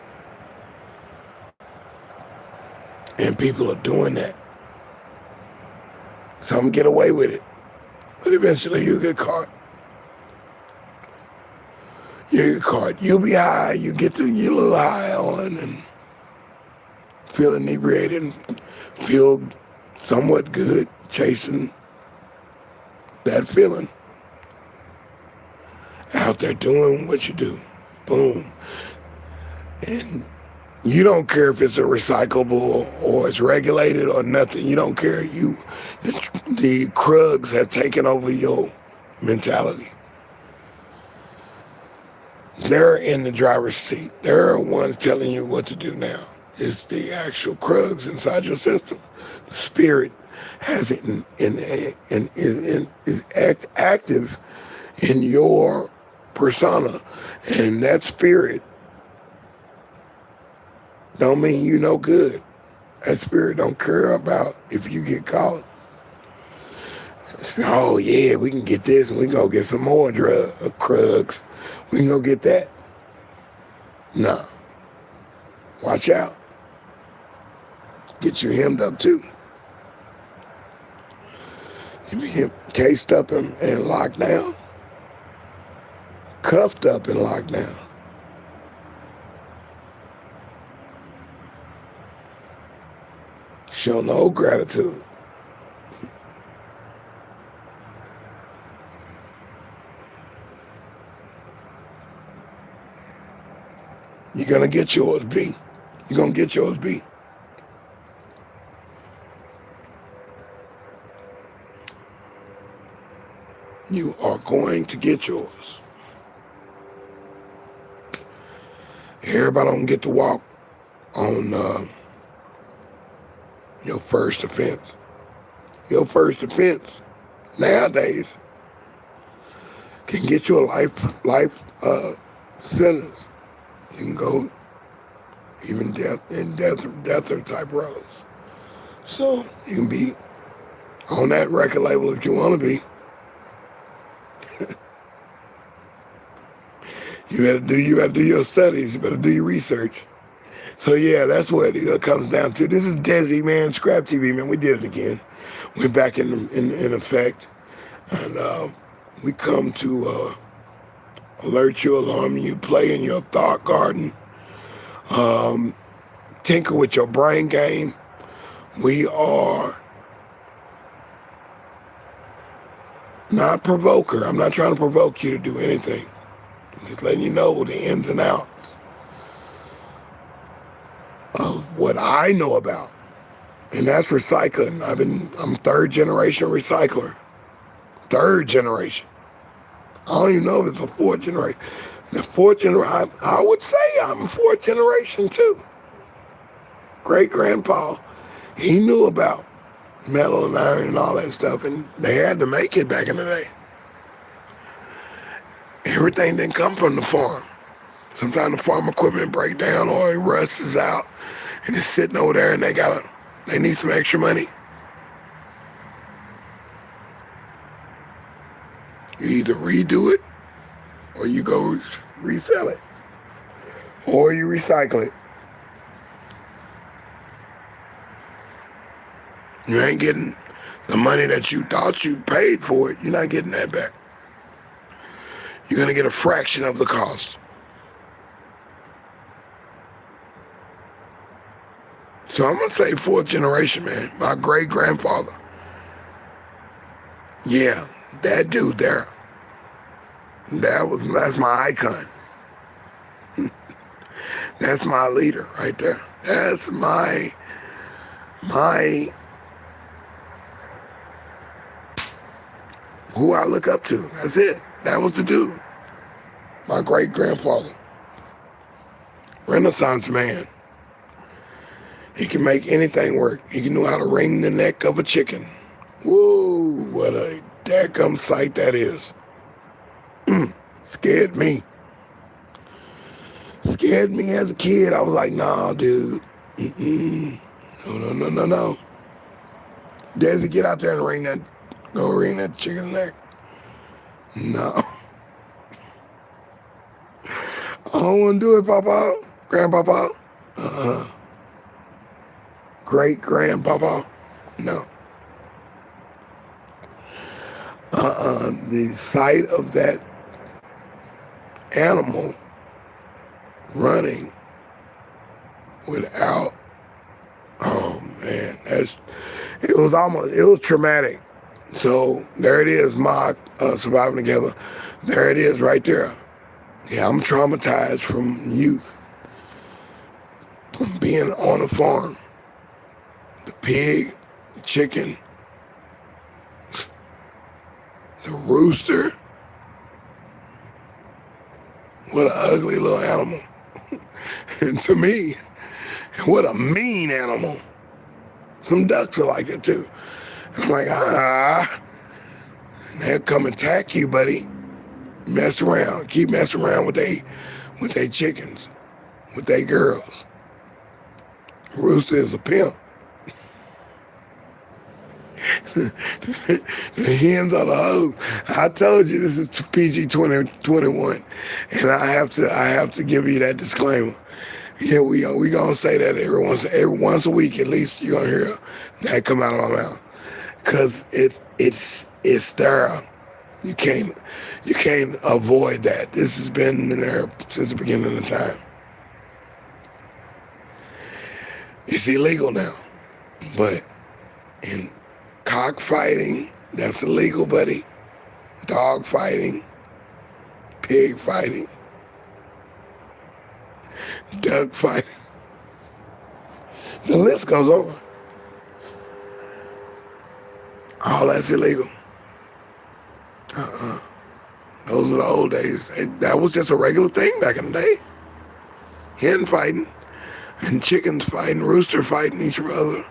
And people are doing that. Some get away with it. But eventually you get caught. You get caught. You'll be high. You get to your little high on and feel inebriated and feel somewhat good chasing that feeling. Out there doing what you do. Boom. And you don't care if it's a recyclable or it's regulated or nothing. You don't care. The Krugs have taken over your mentality. They're in the driver's seat. They're the ones telling you what to do now. It's the actual Krugs inside your system. The spirit has it is active in your persona, and that spirit don't mean you no good. That spirit don't care about if you get caught. Oh yeah, we can get this and we can go get some more Krugs. We can go get that. No. Watch out. Get you hemmed up too. You be cased up and locked down. Cuffed up and locked down. Show no gratitude. You're going to get yours, B. You're going to get yours, B. You are going to get yours. Everybody don't get to walk on your first offense. Your first offense nowadays can get you a life sentence. You can go even death or type rows. So you can be on that record label if you want to be. You better do your studies. You better do your research. So yeah, that's what it comes down to. This is deSz'e, man. Scrap TV, man. We did it again. We're back in effect, and we come to alert you, alarm you, play in your thought garden, tinker with your brain game. We are not provoker. I'm not trying to provoke you to do anything. I'm just letting you know the ins and outs of what I know about. And that's recycling. I'm third generation recycler. Third generation. I don't even know if it's a fourth generation. The fourth generation, I would say I'm fourth generation too. Great grandpa, he knew about metal and iron and all that stuff, and they had to make it back in the day. Everything didn't come from the farm. Sometimes the farm equipment break down or it rusts out and it's sitting over there and they need some extra money. You either redo it or you go resell it or you recycle it. You ain't getting the money that you thought you paid for it. You're not getting that back. You're going to get a fraction of the cost. So I'm going to say fourth generation, man. My great-grandfather. Yeah, that dude there. That's my icon. That's my leader right there. That's my who I look up to. That's it. That was the dude. My great-grandfather. Renaissance man. He can make anything work. He can know how to wring the neck of a chicken. Whoa, what a dadgum sight that is. Scared me. Scared me as a kid. I was like, nah, dude. Mm-mm. No. DeSz'e, get out there and go wring that chicken's neck. No. I don't want to do it, Papa. Grandpapa. Uh-uh. Great grandpapa. No. The sight of that animal running without, oh man, it was traumatic. So there it is, my surviving together. There it is right there. Yeah, I'm traumatized from youth, from being on a farm. The pig, the chicken, the rooster. What an ugly little animal. And to me, what a mean animal. Some ducks are like that too. And I'm like, they'll come attack you, buddy. Mess around. Keep messing around with they chickens, with they girls. Rooster is a pimp. The hens are the hoes. I told you this is PG 2021, and I have to give you that disclaimer. Yeah, we gonna say that every once a week at least. You're gonna hear that come out of my mouth, cause it's there. You can't avoid that. This has been in there since the beginning of time. It's illegal now, but in cockfighting, that's illegal, buddy. Dog fighting, pig fighting, duck fighting. The list goes on. All that's illegal. Those are the old days. That was just a regular thing back in the day. Hen fighting, and chickens fighting, rooster fighting each other,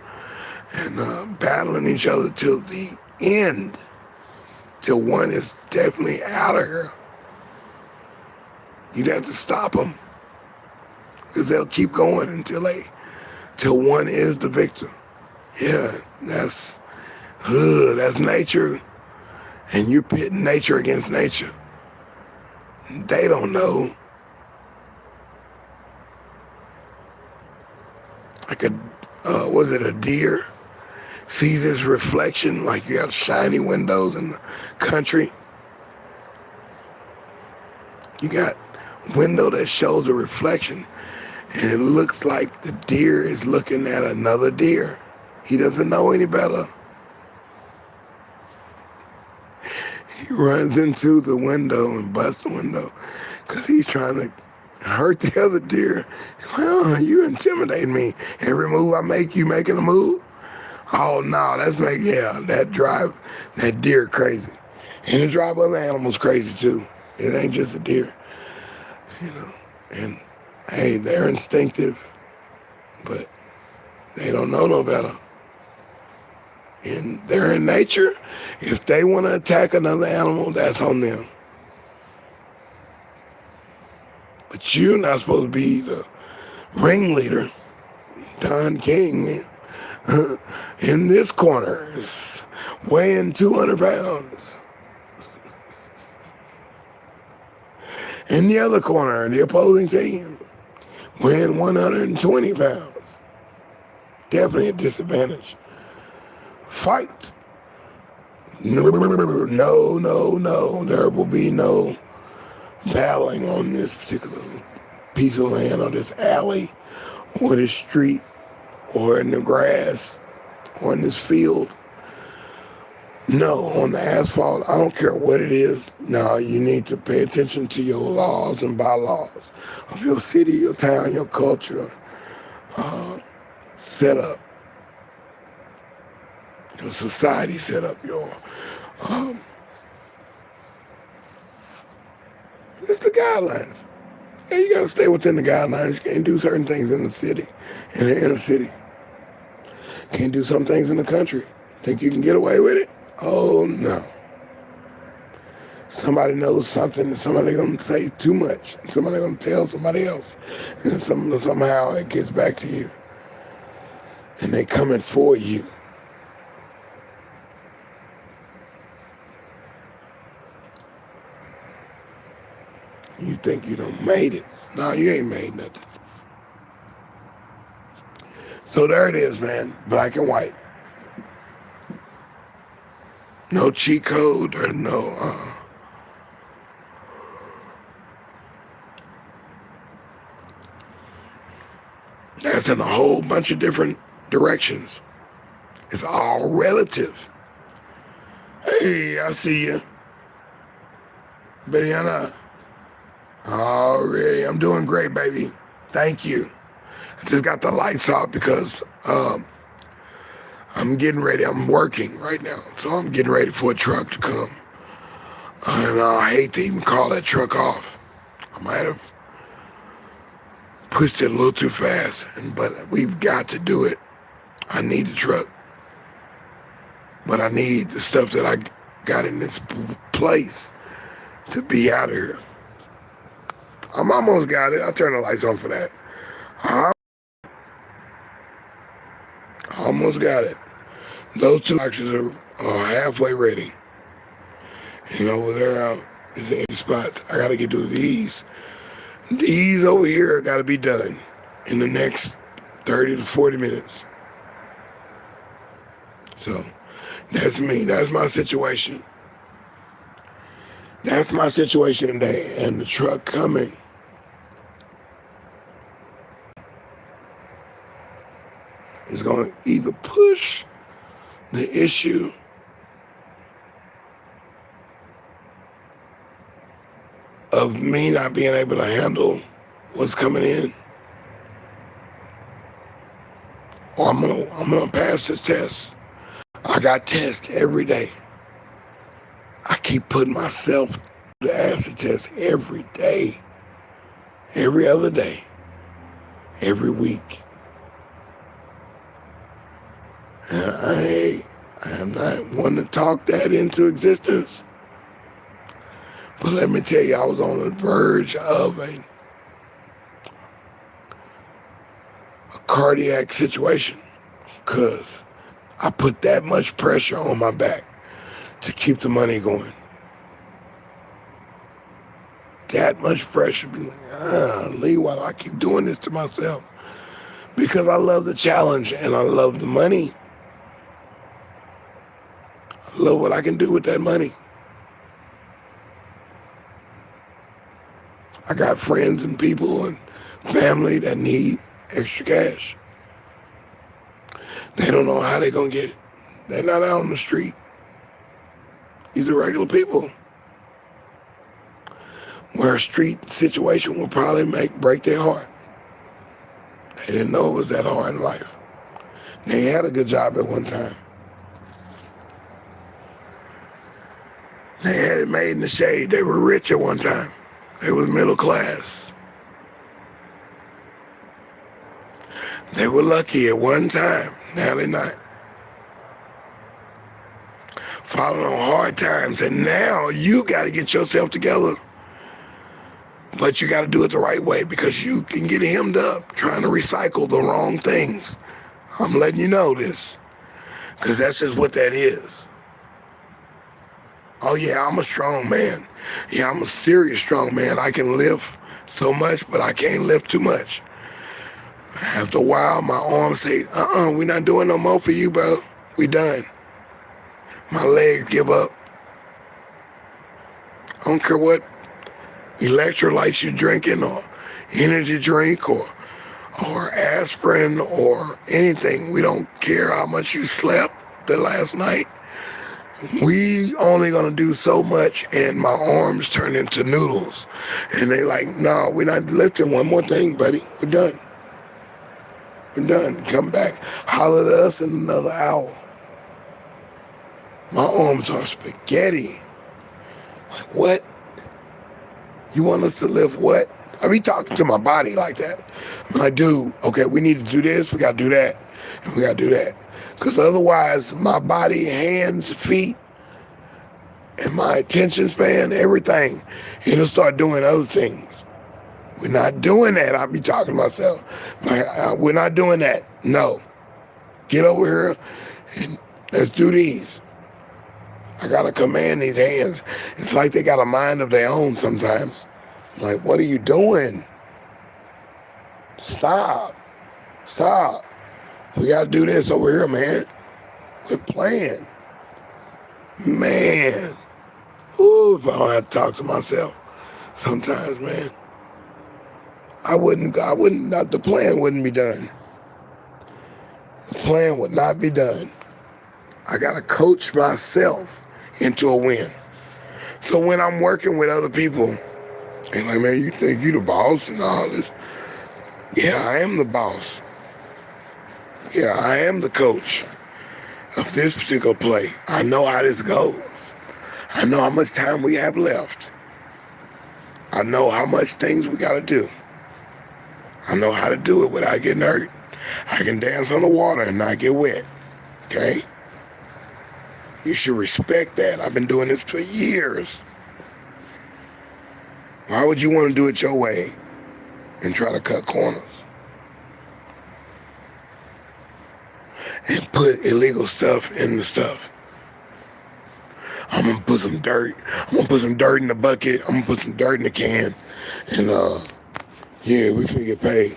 and battling each other till the end, till one is definitely out of here. You'd have to stop them, because they'll keep going till one is the victor. Yeah, that's nature, and you're pitting nature against nature. They don't know. Like was it a deer? Sees his reflection, like you have shiny windows in the country. You got window that shows a reflection, and it looks like the deer is looking at another deer. He doesn't know any better. He runs into the window and busts the window because he's trying to hurt the other deer. He's like, oh, you intimidate me. Every move I make, you making a move? Oh, no, that drive that deer crazy. And it drive other animals crazy, too. It ain't just a deer, And, hey, they're instinctive, but they don't know no better. And they're in nature. If they want to attack another animal, that's on them. But you're not supposed to be the ringleader, Don King, in this corner, weighing 200 pounds. In the other corner, the opposing team, weighing 120 pounds. Definitely a disadvantage. Fight. No. There will be no battling on this particular piece of land, or this alley, or this street, or in the grass, or in this field. No, on the asphalt, I don't care what it is. No, you need to pay attention to your laws and bylaws of your city, your town, your culture, set up. Your society set up, it's the guidelines. Yeah, you gotta stay within the guidelines. You can't do certain things in the city, in the inner city. Can't do some things in the country. Think you can get away with it? Oh, no. Somebody knows something, and somebody gonna say too much. Somebody gonna tell somebody else, and somehow it gets back to you, and they coming for you. You think you done made it? No, you ain't made nothing. So there it is, man. Black and white. No cheat code or no. That's in a whole bunch of different directions. It's all relative. Hey, I see you. Brianna. Already. I'm doing great, baby. Thank you. I just got the lights off because I'm getting ready. I'm working right now. So I'm getting ready for a truck to come. And I hate to even call that truck off. I might have pushed it a little too fast, but we've got to do it. I need the truck. But I need the stuff that I got in this place to be out of here. I'm almost got it. I'll turn the lights on for that. I almost got it. Those two boxes are halfway ready. And over there is the 8 spots. I got to get to these. These over here got to be done in the next 30 to 40 minutes. So that's me. That's my situation. That's my situation today. And the truck coming is going to either push the issue of me not being able to handle what's coming in, or I'm gonna pass this test. I got tests every day. I keep putting myself the acid test every day, every other day, every week. And I'm not one to talk that into existence. But let me tell you, I was on the verge of a cardiac situation because I put that much pressure on my back to keep the money going. That much pressure. Be like, Lee, why do I keep doing this to myself? Because I love the challenge and I love the money. I love what I can do with that money. I got friends and people and family that need extra cash. They don't know how they're going to get it. They're not out on the street. These are regular people. Where a street situation will probably break their heart. They didn't know it was that hard in life. They had a good job at one time. They had it made in the shade. They were rich at one time. They were middle class. They were lucky at one time. Now they're not. Following on hard times. And now you got to get yourself together. But you got to do it the right way because you can get hemmed up trying to recycle the wrong things. I'm letting you know this because that's just what that is. Oh, yeah, I'm a strong man. Yeah, I'm a serious strong man. I can lift so much, but I can't lift too much. After a while, my arms say, we're not doing no more for you, brother. We done. My legs give up. I don't care what electrolytes you're drinking or energy drink or aspirin or anything. We don't care how much you slept the last night. We only gonna do so much, and my arms turn into noodles. And they like, no, we're not lifting one more thing, buddy. We're done. We're done. Come back. Holler at us in another hour. My arms are spaghetti. Like, what? You want us to lift what? I be talking to my body like that. I'm like, dude, okay, we need to do this, we gotta do that, and we gotta do that. Because otherwise, my body, hands, feet, and my attention span, everything, it'll start doing other things. We're not doing that. I'll be talking to myself. Like, we're not doing that. No. Get over here and let's do these. I got to command these hands. It's like they got a mind of their own sometimes. I'm like, what are you doing? Stop. Stop. We got to do this over here, man. Quit playing. Man. Ooh, if I don't have to talk to myself sometimes, man. The plan wouldn't be done. The plan would not be done. I got to coach myself into a win. So when I'm working with other people, they're like, man, you think you the boss and all this? Yeah, I am the boss. Yeah, I am the coach of this particular play. I know how this goes. I know how much time we have left. I know how much things we got to do. I know how to do it without getting hurt. I can dance on the water and not get wet. Okay? You should respect that. I've been doing this for years. Why would you want to do it your way and try to cut corners? And put illegal stuff in the stuff. I'm going to put some dirt. I'm going to put some dirt in the bucket. I'm going to put some dirt in the can. And, yeah, we finna get paid.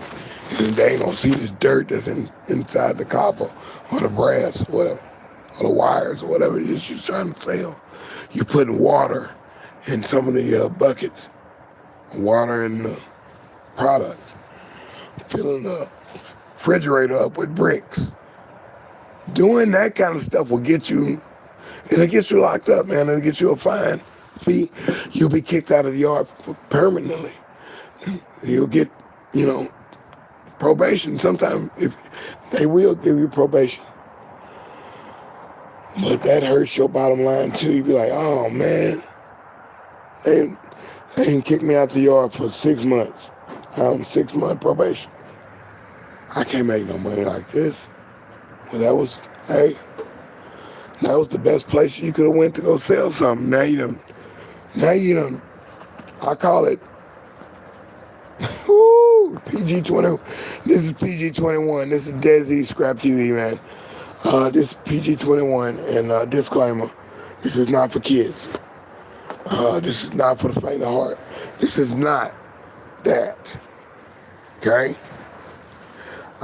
And they ain't going to see this dirt that's inside the copper or the brass or whatever, or the wires or whatever it is you're trying to sell. You're putting water in some of the buckets, water in the products, filling the refrigerator up with bricks. Doing that kind of stuff will get you, it'll get you locked up, man. It'll get you a fine fee. You'll be kicked out of the yard permanently. You'll get, probation. Sometimes if they will give you probation. But that hurts your bottom line too. You be like, oh man, they ain't kicked me out the yard for 6 months. 6-month probation. I can't make no money like this. Well, that was the best place you could have went to go sell something. Now you done, I call it, PG-20. This is PG-21. This is deSz'e Scrap TV, man. This is PG-21, and disclaimer, this is not for kids. This is not for the faint of heart. This is not that. Okay?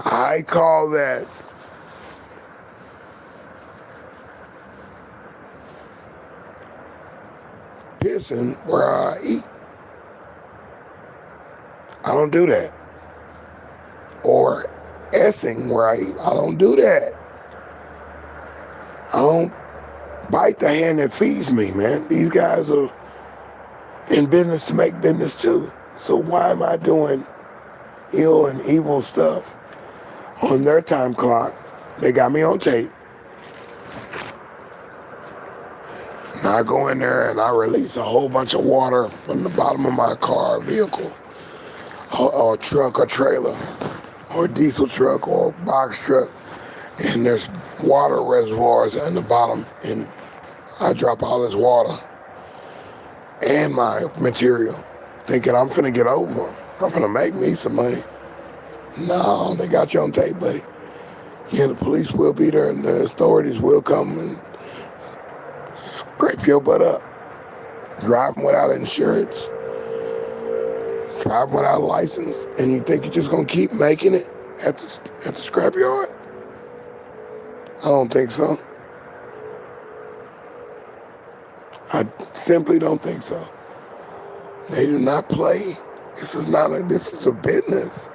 I call that pissing where I eat. I don't do that. Or essing where I eat. I don't do that. I don't bite the hand that feeds me, man. These guys are in business to make business too. So why am I doing ill and evil stuff on their time clock? They got me on tape. And I go in there and I release a whole bunch of water from the bottom of my car, vehicle, or truck or trailer, or diesel truck or box truck. And there's water reservoirs in the bottom, and I drop all this water and my material, thinking I'm finna get over them. I'm finna make me some money. No, they got you on tape, buddy. Yeah, the police will be there and the authorities will come and scrape your butt up. Driving without insurance, driving without a license, and you think you're just gonna keep making it at the scrapyard? I don't think so. I simply don't think so. They do not play. This is a business.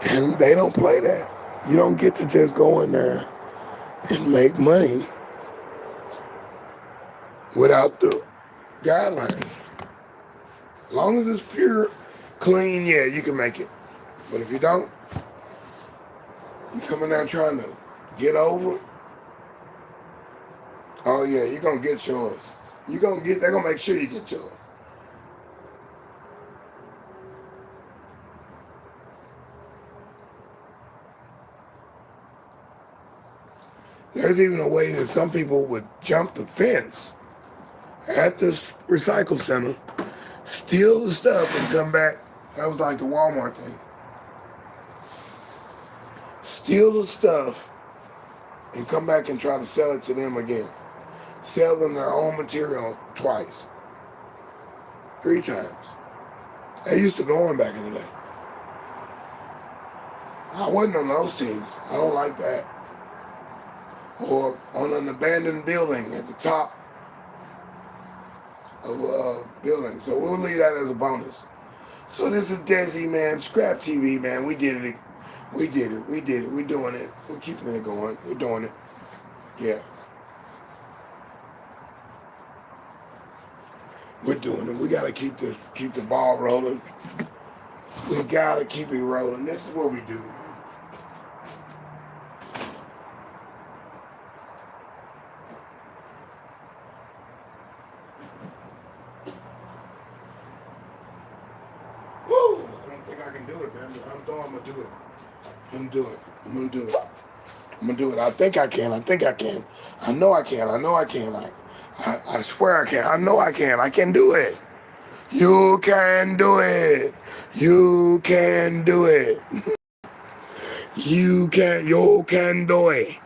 And they don't play that. You don't get to just go in there and make money without the guidelines. As long as it's pure, clean, yeah, you can make it. But if you don't, you coming down trying to get over, oh yeah, you're gonna get yours. They're gonna make sure you get yours. There's even a way that some people would jump the fence at this recycle center, steal the stuff and come back. That was like the Walmart thing. Steal the stuff and come back and try to sell it to them again. Sell them their own material twice. 3 times. They used to go on back in the day. I wasn't on those teams. I don't like that. Or on an abandoned building at the top of a building. So we'll leave that as a bonus. So this is deSz'e, man. Scrap TV, man. We did it. We did it. We did it. We're doing it. We're keeping it going. We're doing it. Yeah. We're doing it. We gotta keep the ball rolling. We gotta keep it rolling. This is what we do, man. Woo! I don't think I can do it, man, but I'm gonna do it. I'm gonna do it. I'm gonna do it. I'm gonna do it. I think I can. I think I can. I know I can. I know I can. I swear I can. I know I can. I can do it. You can do it. You can do it. You can do it.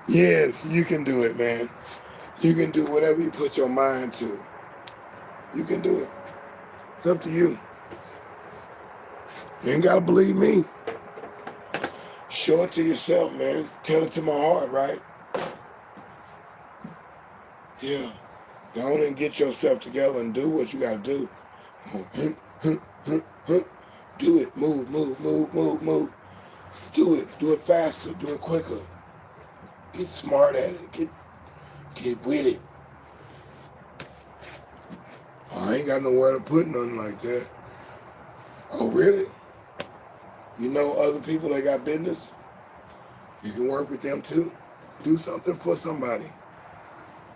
Yes, you can do it, man. You can do whatever you put your mind to. You can do it. It's up to you. You ain't gotta believe me. Show it to yourself, man. Tell it to my heart, right? Yeah. Go on and get yourself together and do what you gotta do. Do it. Move, move, move, move, move. Do it. Do it faster. Do it quicker. Get smart at it. Get with it. I ain't got nowhere to put nothing like that. Oh, really? You know other people that got business? You can work with them too. Do something for somebody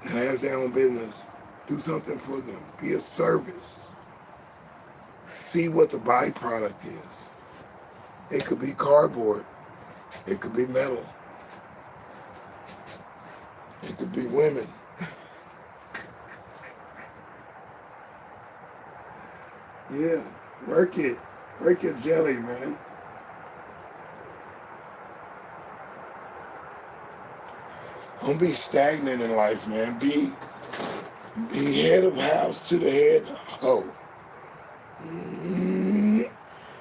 that has their own business. Do something for them. Be a service. See what the byproduct is. It could be cardboard. It could be metal. It could be women. Yeah, work it. Work your jelly, man. Don't be stagnant in life, man. Be head of house to the head. Oh.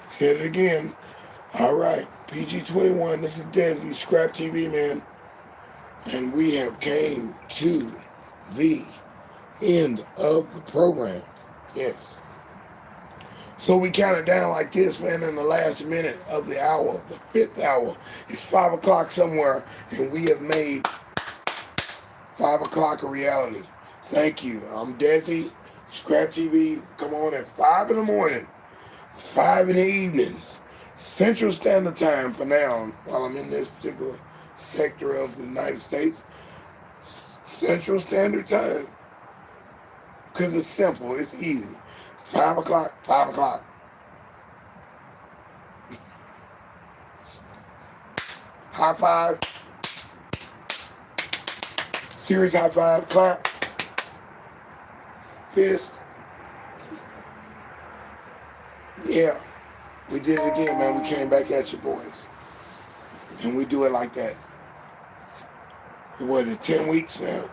Said it again. All right. PG-21. This is deSz'e, Scrap TV, man. And we have came to the end of the program. Yes. So we counted down like this, man, in the last minute of the hour, the 5th hour. It's 5 o'clock somewhere, and we have made 5 o'clock a reality. Thank you. I'm deSz'e, Scrap TV. Come on at 5 in the morning, 5 in the evenings, Central Standard Time for now, while I'm in this particular sector of the United States. Central Standard Time. Because it's simple. It's easy. 5 o'clock, 5 o'clock. High five. Serious high five. Clap. Fist. Yeah. We did it again, man. We came back at you, boys. And we do it like that. What, 10 weeks now?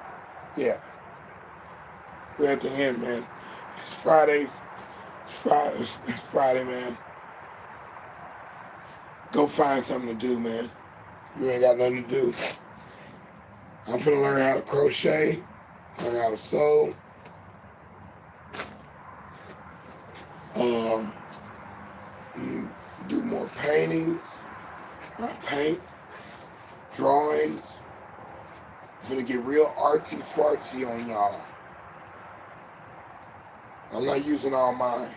Yeah. We're at the end, man. It's Friday. It's Friday, man. Go find something to do, man. You ain't got nothing to do. I'm finna learn how to crochet, learn how to sew. Do more paintings. I paint, drawings. I'm gonna get real artsy-fartsy on y'all. I'm not using all my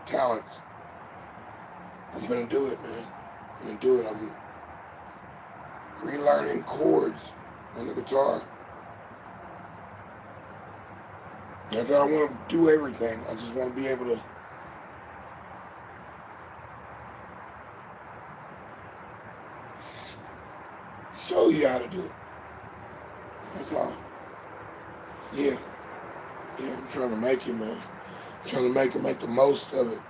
talents. I'm gonna do it, man. I'm gonna do it. I'm relearning chords on the guitar. Not that I want to do everything. I just want to be able to Show you how to do it. That's all. Yeah. Yeah, I'm trying to make it, man. I'm trying to make the most of it.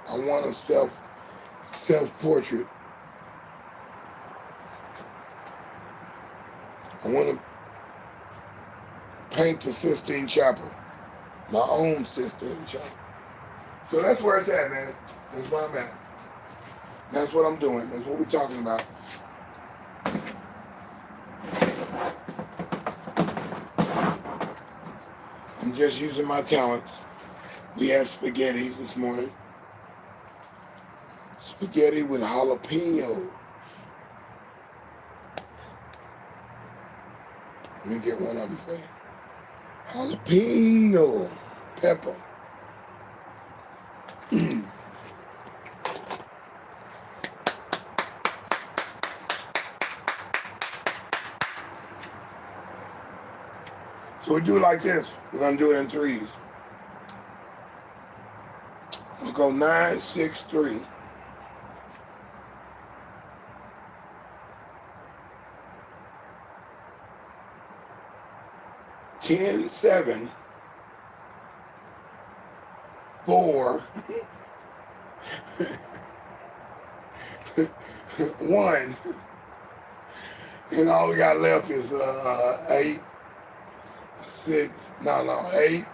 I want a self-portrait. I want to paint the Sistine Chapel. My own Sistine Chapel. So that's where it's at, man. That's where I'm at. That's what I'm doing. That's what we're talking about. I'm just using my talents. We had spaghetti this morning. Spaghetti with jalapeno. Let me get one of them for you. Jalapeno pepper. So we do it like this. We're going to do it in threes. We'll go 9, 6, 3. 10, 7, 4, 1, and all we got left is 8, 6, 8,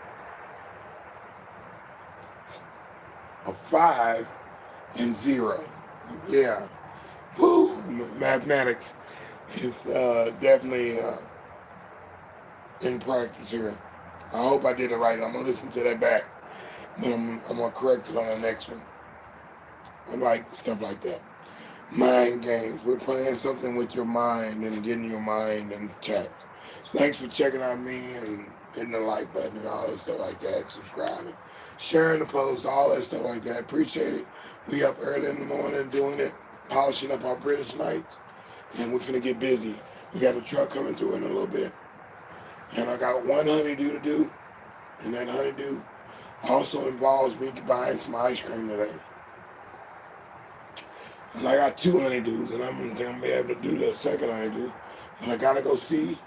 a 5, and 0. Yeah. Woo! Mathematics is definitely in practice here. I hope I did it right. I'm going to listen to that back. But I'm going to correct it on the next one. I like stuff like that. Mind games. We're playing something with your mind and getting your mind intact. Thanks for checking out me and hitting the like button and all that stuff like that. Subscribing. Sharing the post. All that stuff like that. Appreciate it. We up early in the morning doing it. Polishing up our British nights. And we're going to get busy. We got a truck coming through in a little bit. And I got one honeydew to do. And that honeydew also involves me buying some ice cream today. And I got 2 honeydews, and I'm going to be able to do the second honeydew. But I got to go see.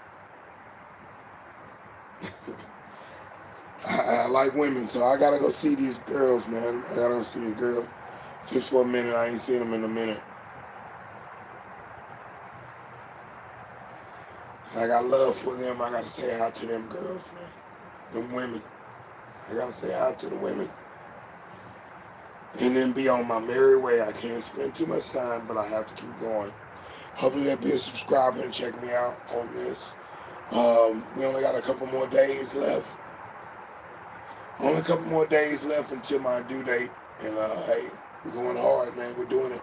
I like women, so I got to go see these girls, man. I got to go see these girls. Just for a minute. I ain't seen them in a minute. I got love for them. I got to say hi to them girls, man. Them women. I got to say hi to the women. And then be on my merry way. I can't spend too much time, but I have to keep going. Hopefully there'll be a subscriber and check me out on this. We only got a couple more days left. Only a couple more days left until my due date. And hey, we're going hard, man. We're doing it.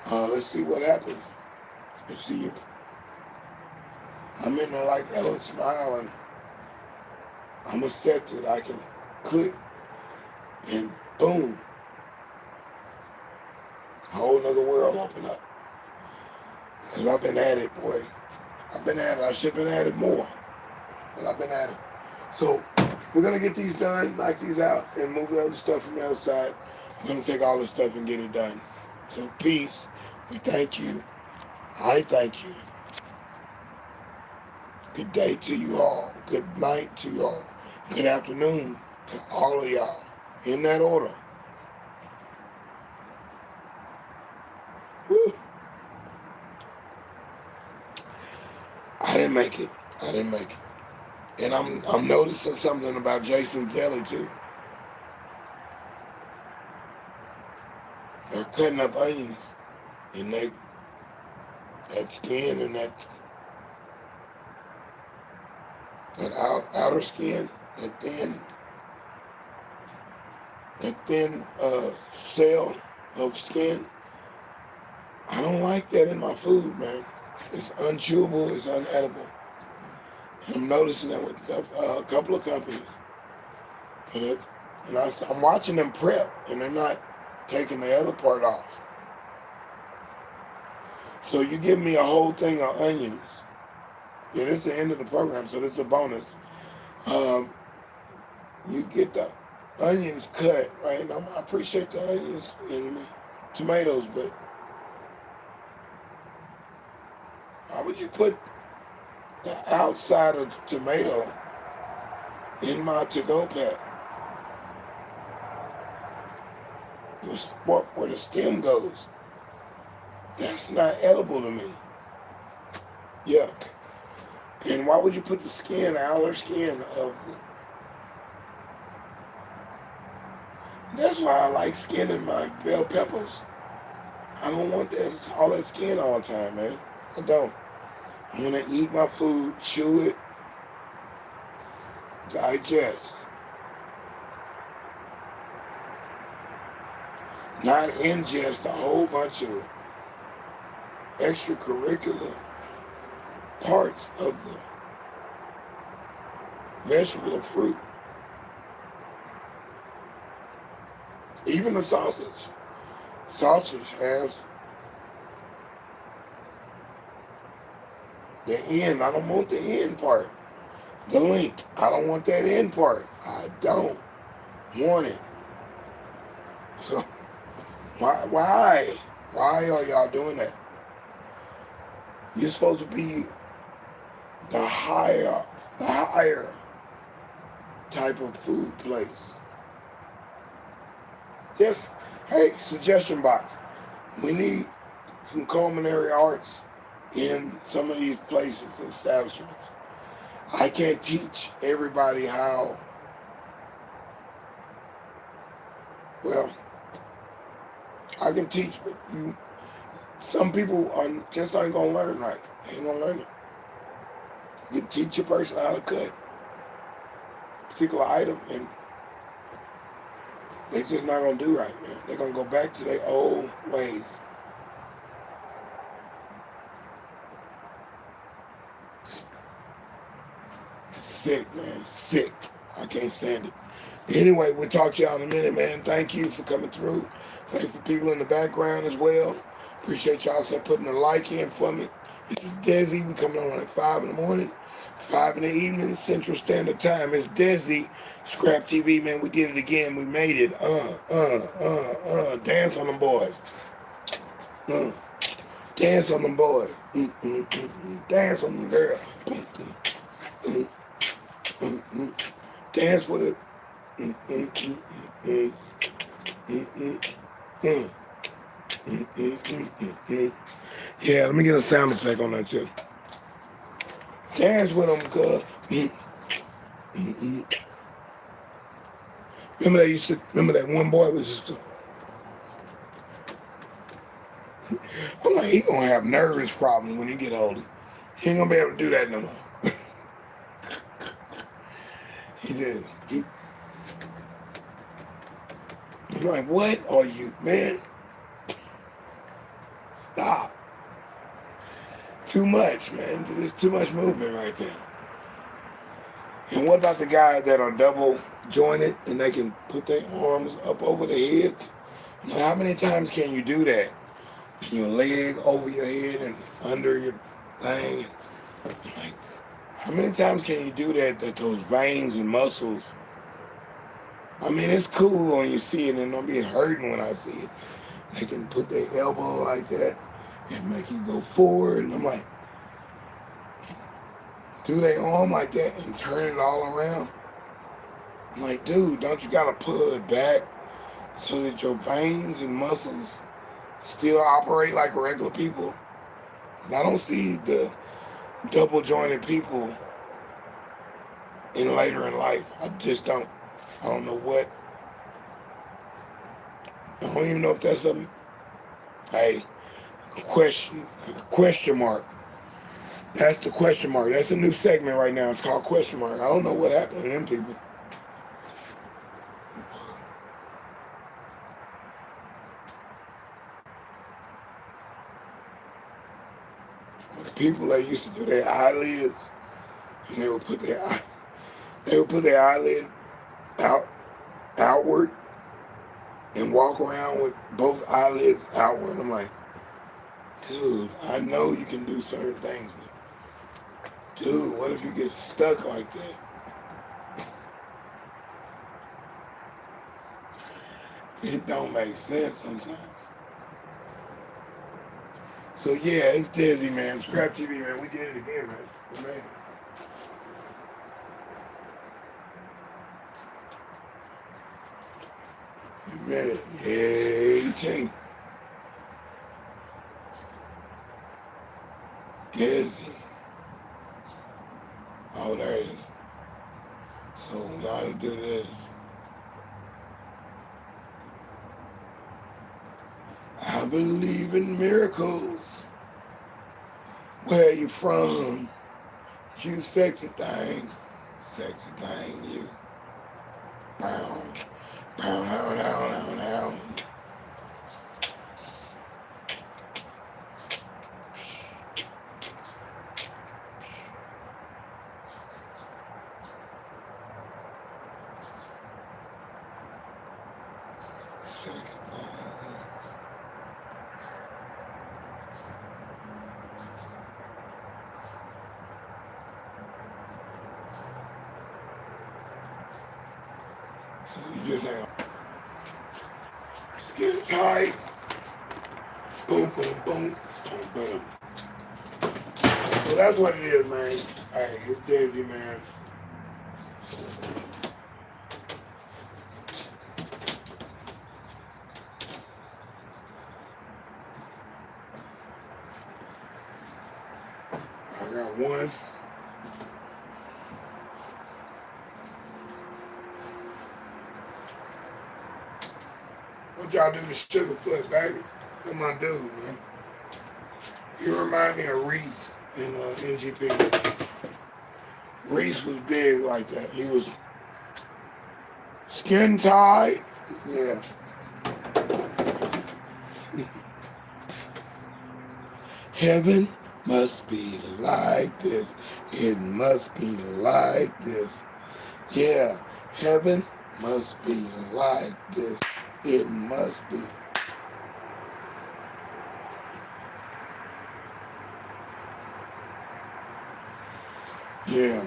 Let's see what happens. Let's see if I'm in there like Ellen smiling. I'm accepted. I can click and boom. A whole nother world open up. Because I've been at it, boy. I've been at it. I should have been at it more. But I've been at it. So we're going to get these done, knock these out, and move the other stuff from the other side. We're going to take all this stuff and get it done. So peace. We thank you. I thank you. Good day to you all. Good night to you all. Good afternoon to all of y'all. In that order. Woo. I didn't make it. And I'm noticing something about Jason's Deli too. They're cutting up onions. And that skin and that outer skin, that thin cell of skin. I don't like that in my food, man. It's unchewable, it's unedible. And I'm noticing that with a couple of companies. And I'm watching them prep, and they're not taking the other part off. So you give me a whole thing of onions. Yeah, this is the end of the program, so this is a bonus. You get the onions cut, right? And I appreciate the onions and tomatoes, but Why would you put the outside of the tomato in my to-go pack? Where the stem goes. That's not edible to me. Yuck. And why would you put the skin, the outer skin of the... That's why I like skinning my bell peppers. I don't want that, all that skin all the time, man. I don't. I'm going to eat my food, chew it, digest. Not ingest a whole bunch of extracurricular parts of the vegetable or fruit. Even the sausage. Sausage has the end. I don't want the end part. The link. I don't want that end part. I don't want it. So why are y'all doing that? You're supposed to be the higher type of food place. Just, hey, suggestion box. We need some culinary arts in some of these places and establishments. I can't teach everybody how, well, I can teach, but some people just ain't gonna learn right. They ain't gonna learn it. You can teach a person how to cut a particular item, and they just not gonna do right, man. They're gonna go back to their old ways. Sick, man, sick. I can't stand it. Anyway, we'll talk to y'all in a minute, man. Thank you for coming through. Thank you for people in the background as well. Appreciate y'all putting a like in for me. This is deSz'e. We coming on like 5 in the morning, 5 in the evening, Central Standard Time. It's deSz'e, Scrap TV, man. We did it again. We made it. Dance on them boys. Dance on them boys. Dance on them girls. Dance with it. Yeah, let me get a sound effect on that too. Dance with them, cuz. Remember that one boy was just I'm like, he gonna have nervous problems when he get older. He ain't gonna be able to do that no more. He said, I'm like, what are you, man? Stop. Too much, man. There's too much movement right there. And what about the guys that are double jointed and they can put their arms up over their heads? Now, how many times can you do that? Your leg over your head and under your thing. Like, how many times can you do that those veins and muscles? I mean, it's cool when you see it and don't be hurting when I see it. They can put their elbow like that and make you go forward. And I'm like, do their arm like that and turn it all around? I'm like, dude, don't you gotta pull it back so that your veins and muscles still operate like regular people? I don't see the double jointed people later in life. I just don't. I don't know what. I don't even know if that's a question mark. That's the question mark. That's a new segment right now. It's called question mark. I don't know what happened to them people. The people that used to do their eyelids, and they would put their eyelid outward and walk around with both eyelids outward. I'm like, dude, I know you can do certain things, but dude, what if you get stuck like that? It don't make sense sometimes. So yeah, it's deSz'e, man. Scrap TV, man. We did it again, man. We made it. We made it. Yeah, 18. deSz'e. Oh, there it is. So now to do this. I believe in miracles. Where you from? You sexy thing. Sexy thing, you. Down, down, down, down, down, down. Sexy thing. So you just have skin tight. Boom, boom, boom, boom, boom. So that's what it is, man. Hey, it's deSz'e, man. I got one. What y'all do to Sugarfoot, baby? That's my dude, man. You remind me of Reese in NGP. Reese was big like that. He was skin tight. Yeah. Heaven must be like this. It must be like this. Yeah. Heaven must be like this. It must be. Yeah.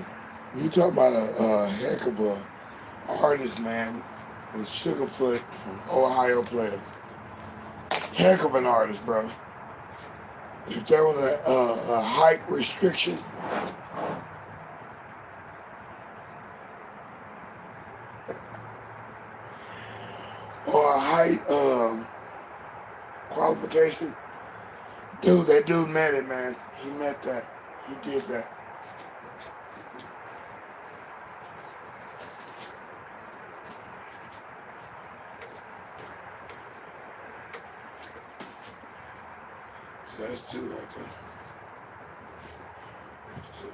You talk about a heck of a artist, man, with Sugarfoot from Ohio Players. Heck of an artist, bro. If there was a height restriction, or a height qualification, dude, that dude met it, man. He met that. He did that. So that's two right there. That's two.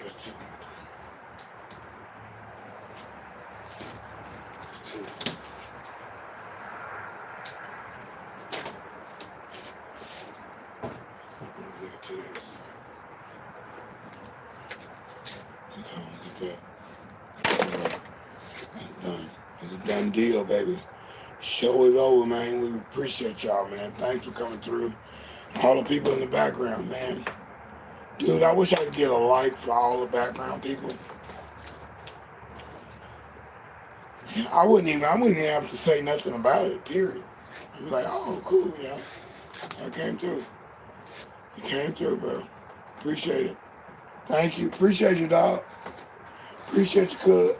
That's two right there. That's two. Get to this. Get that. That's done. It's a done deal, baby. Show is over, man. We appreciate y'all, man. Thanks for coming through. All the people in the background, man. Dude, I wish I could get a like for all the background people. I wouldn't even have to say nothing about it, period. I'd be like, oh, cool, yeah. I came through. You came through, bro. Appreciate it. Thank you. Appreciate you, dog. Appreciate you, cuz.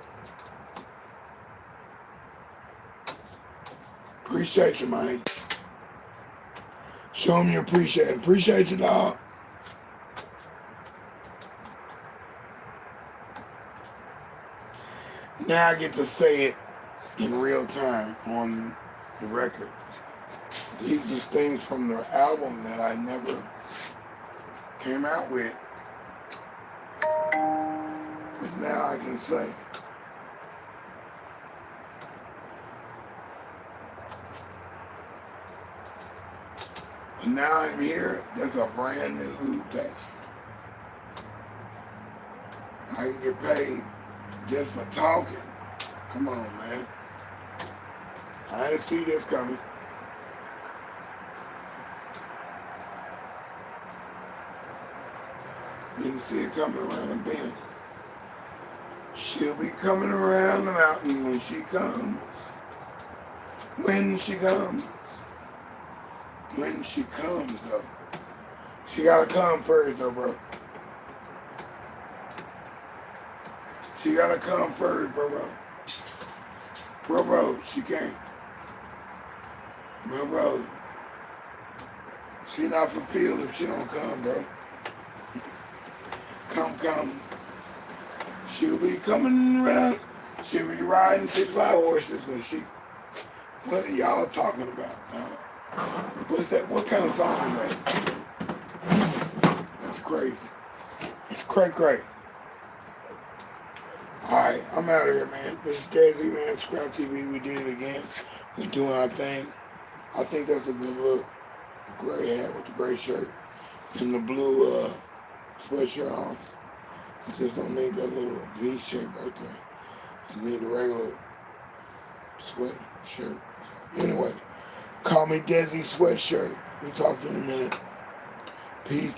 Appreciate you, man. Show them you appreciate it. Appreciate you, dog. Now I get to say it in real time on the record. These are things from the album that I never came out with. But now I can say. But now I'm here, there's a brand new day. I can get paid just for talking. Come on, man. I didn't see this coming. Didn't see it coming around the bend. She'll be coming around the mountain when she comes. When she comes. When she comes, though. She gotta come first, though, bro. She gotta come first, bro. Bro, she can't. Bro. She not fulfilled if she don't come, bro. Come. She'll be coming around. She'll be riding 6-5 horses when she... What are y'all talking about, dog? What's that? What kind of song is that? That's crazy. It's cray. Alright, I'm out of here, man. This is deSz'e, man. Scrap TV, we did it again. We doing our thing. I think that's a good look. The gray hat with the gray shirt and the blue sweatshirt on. I just don't need that little V shape right there. I need a regular sweatshirt. So anyway, call me deSz'e Sweatshirt. We talk to you in a minute. Peace.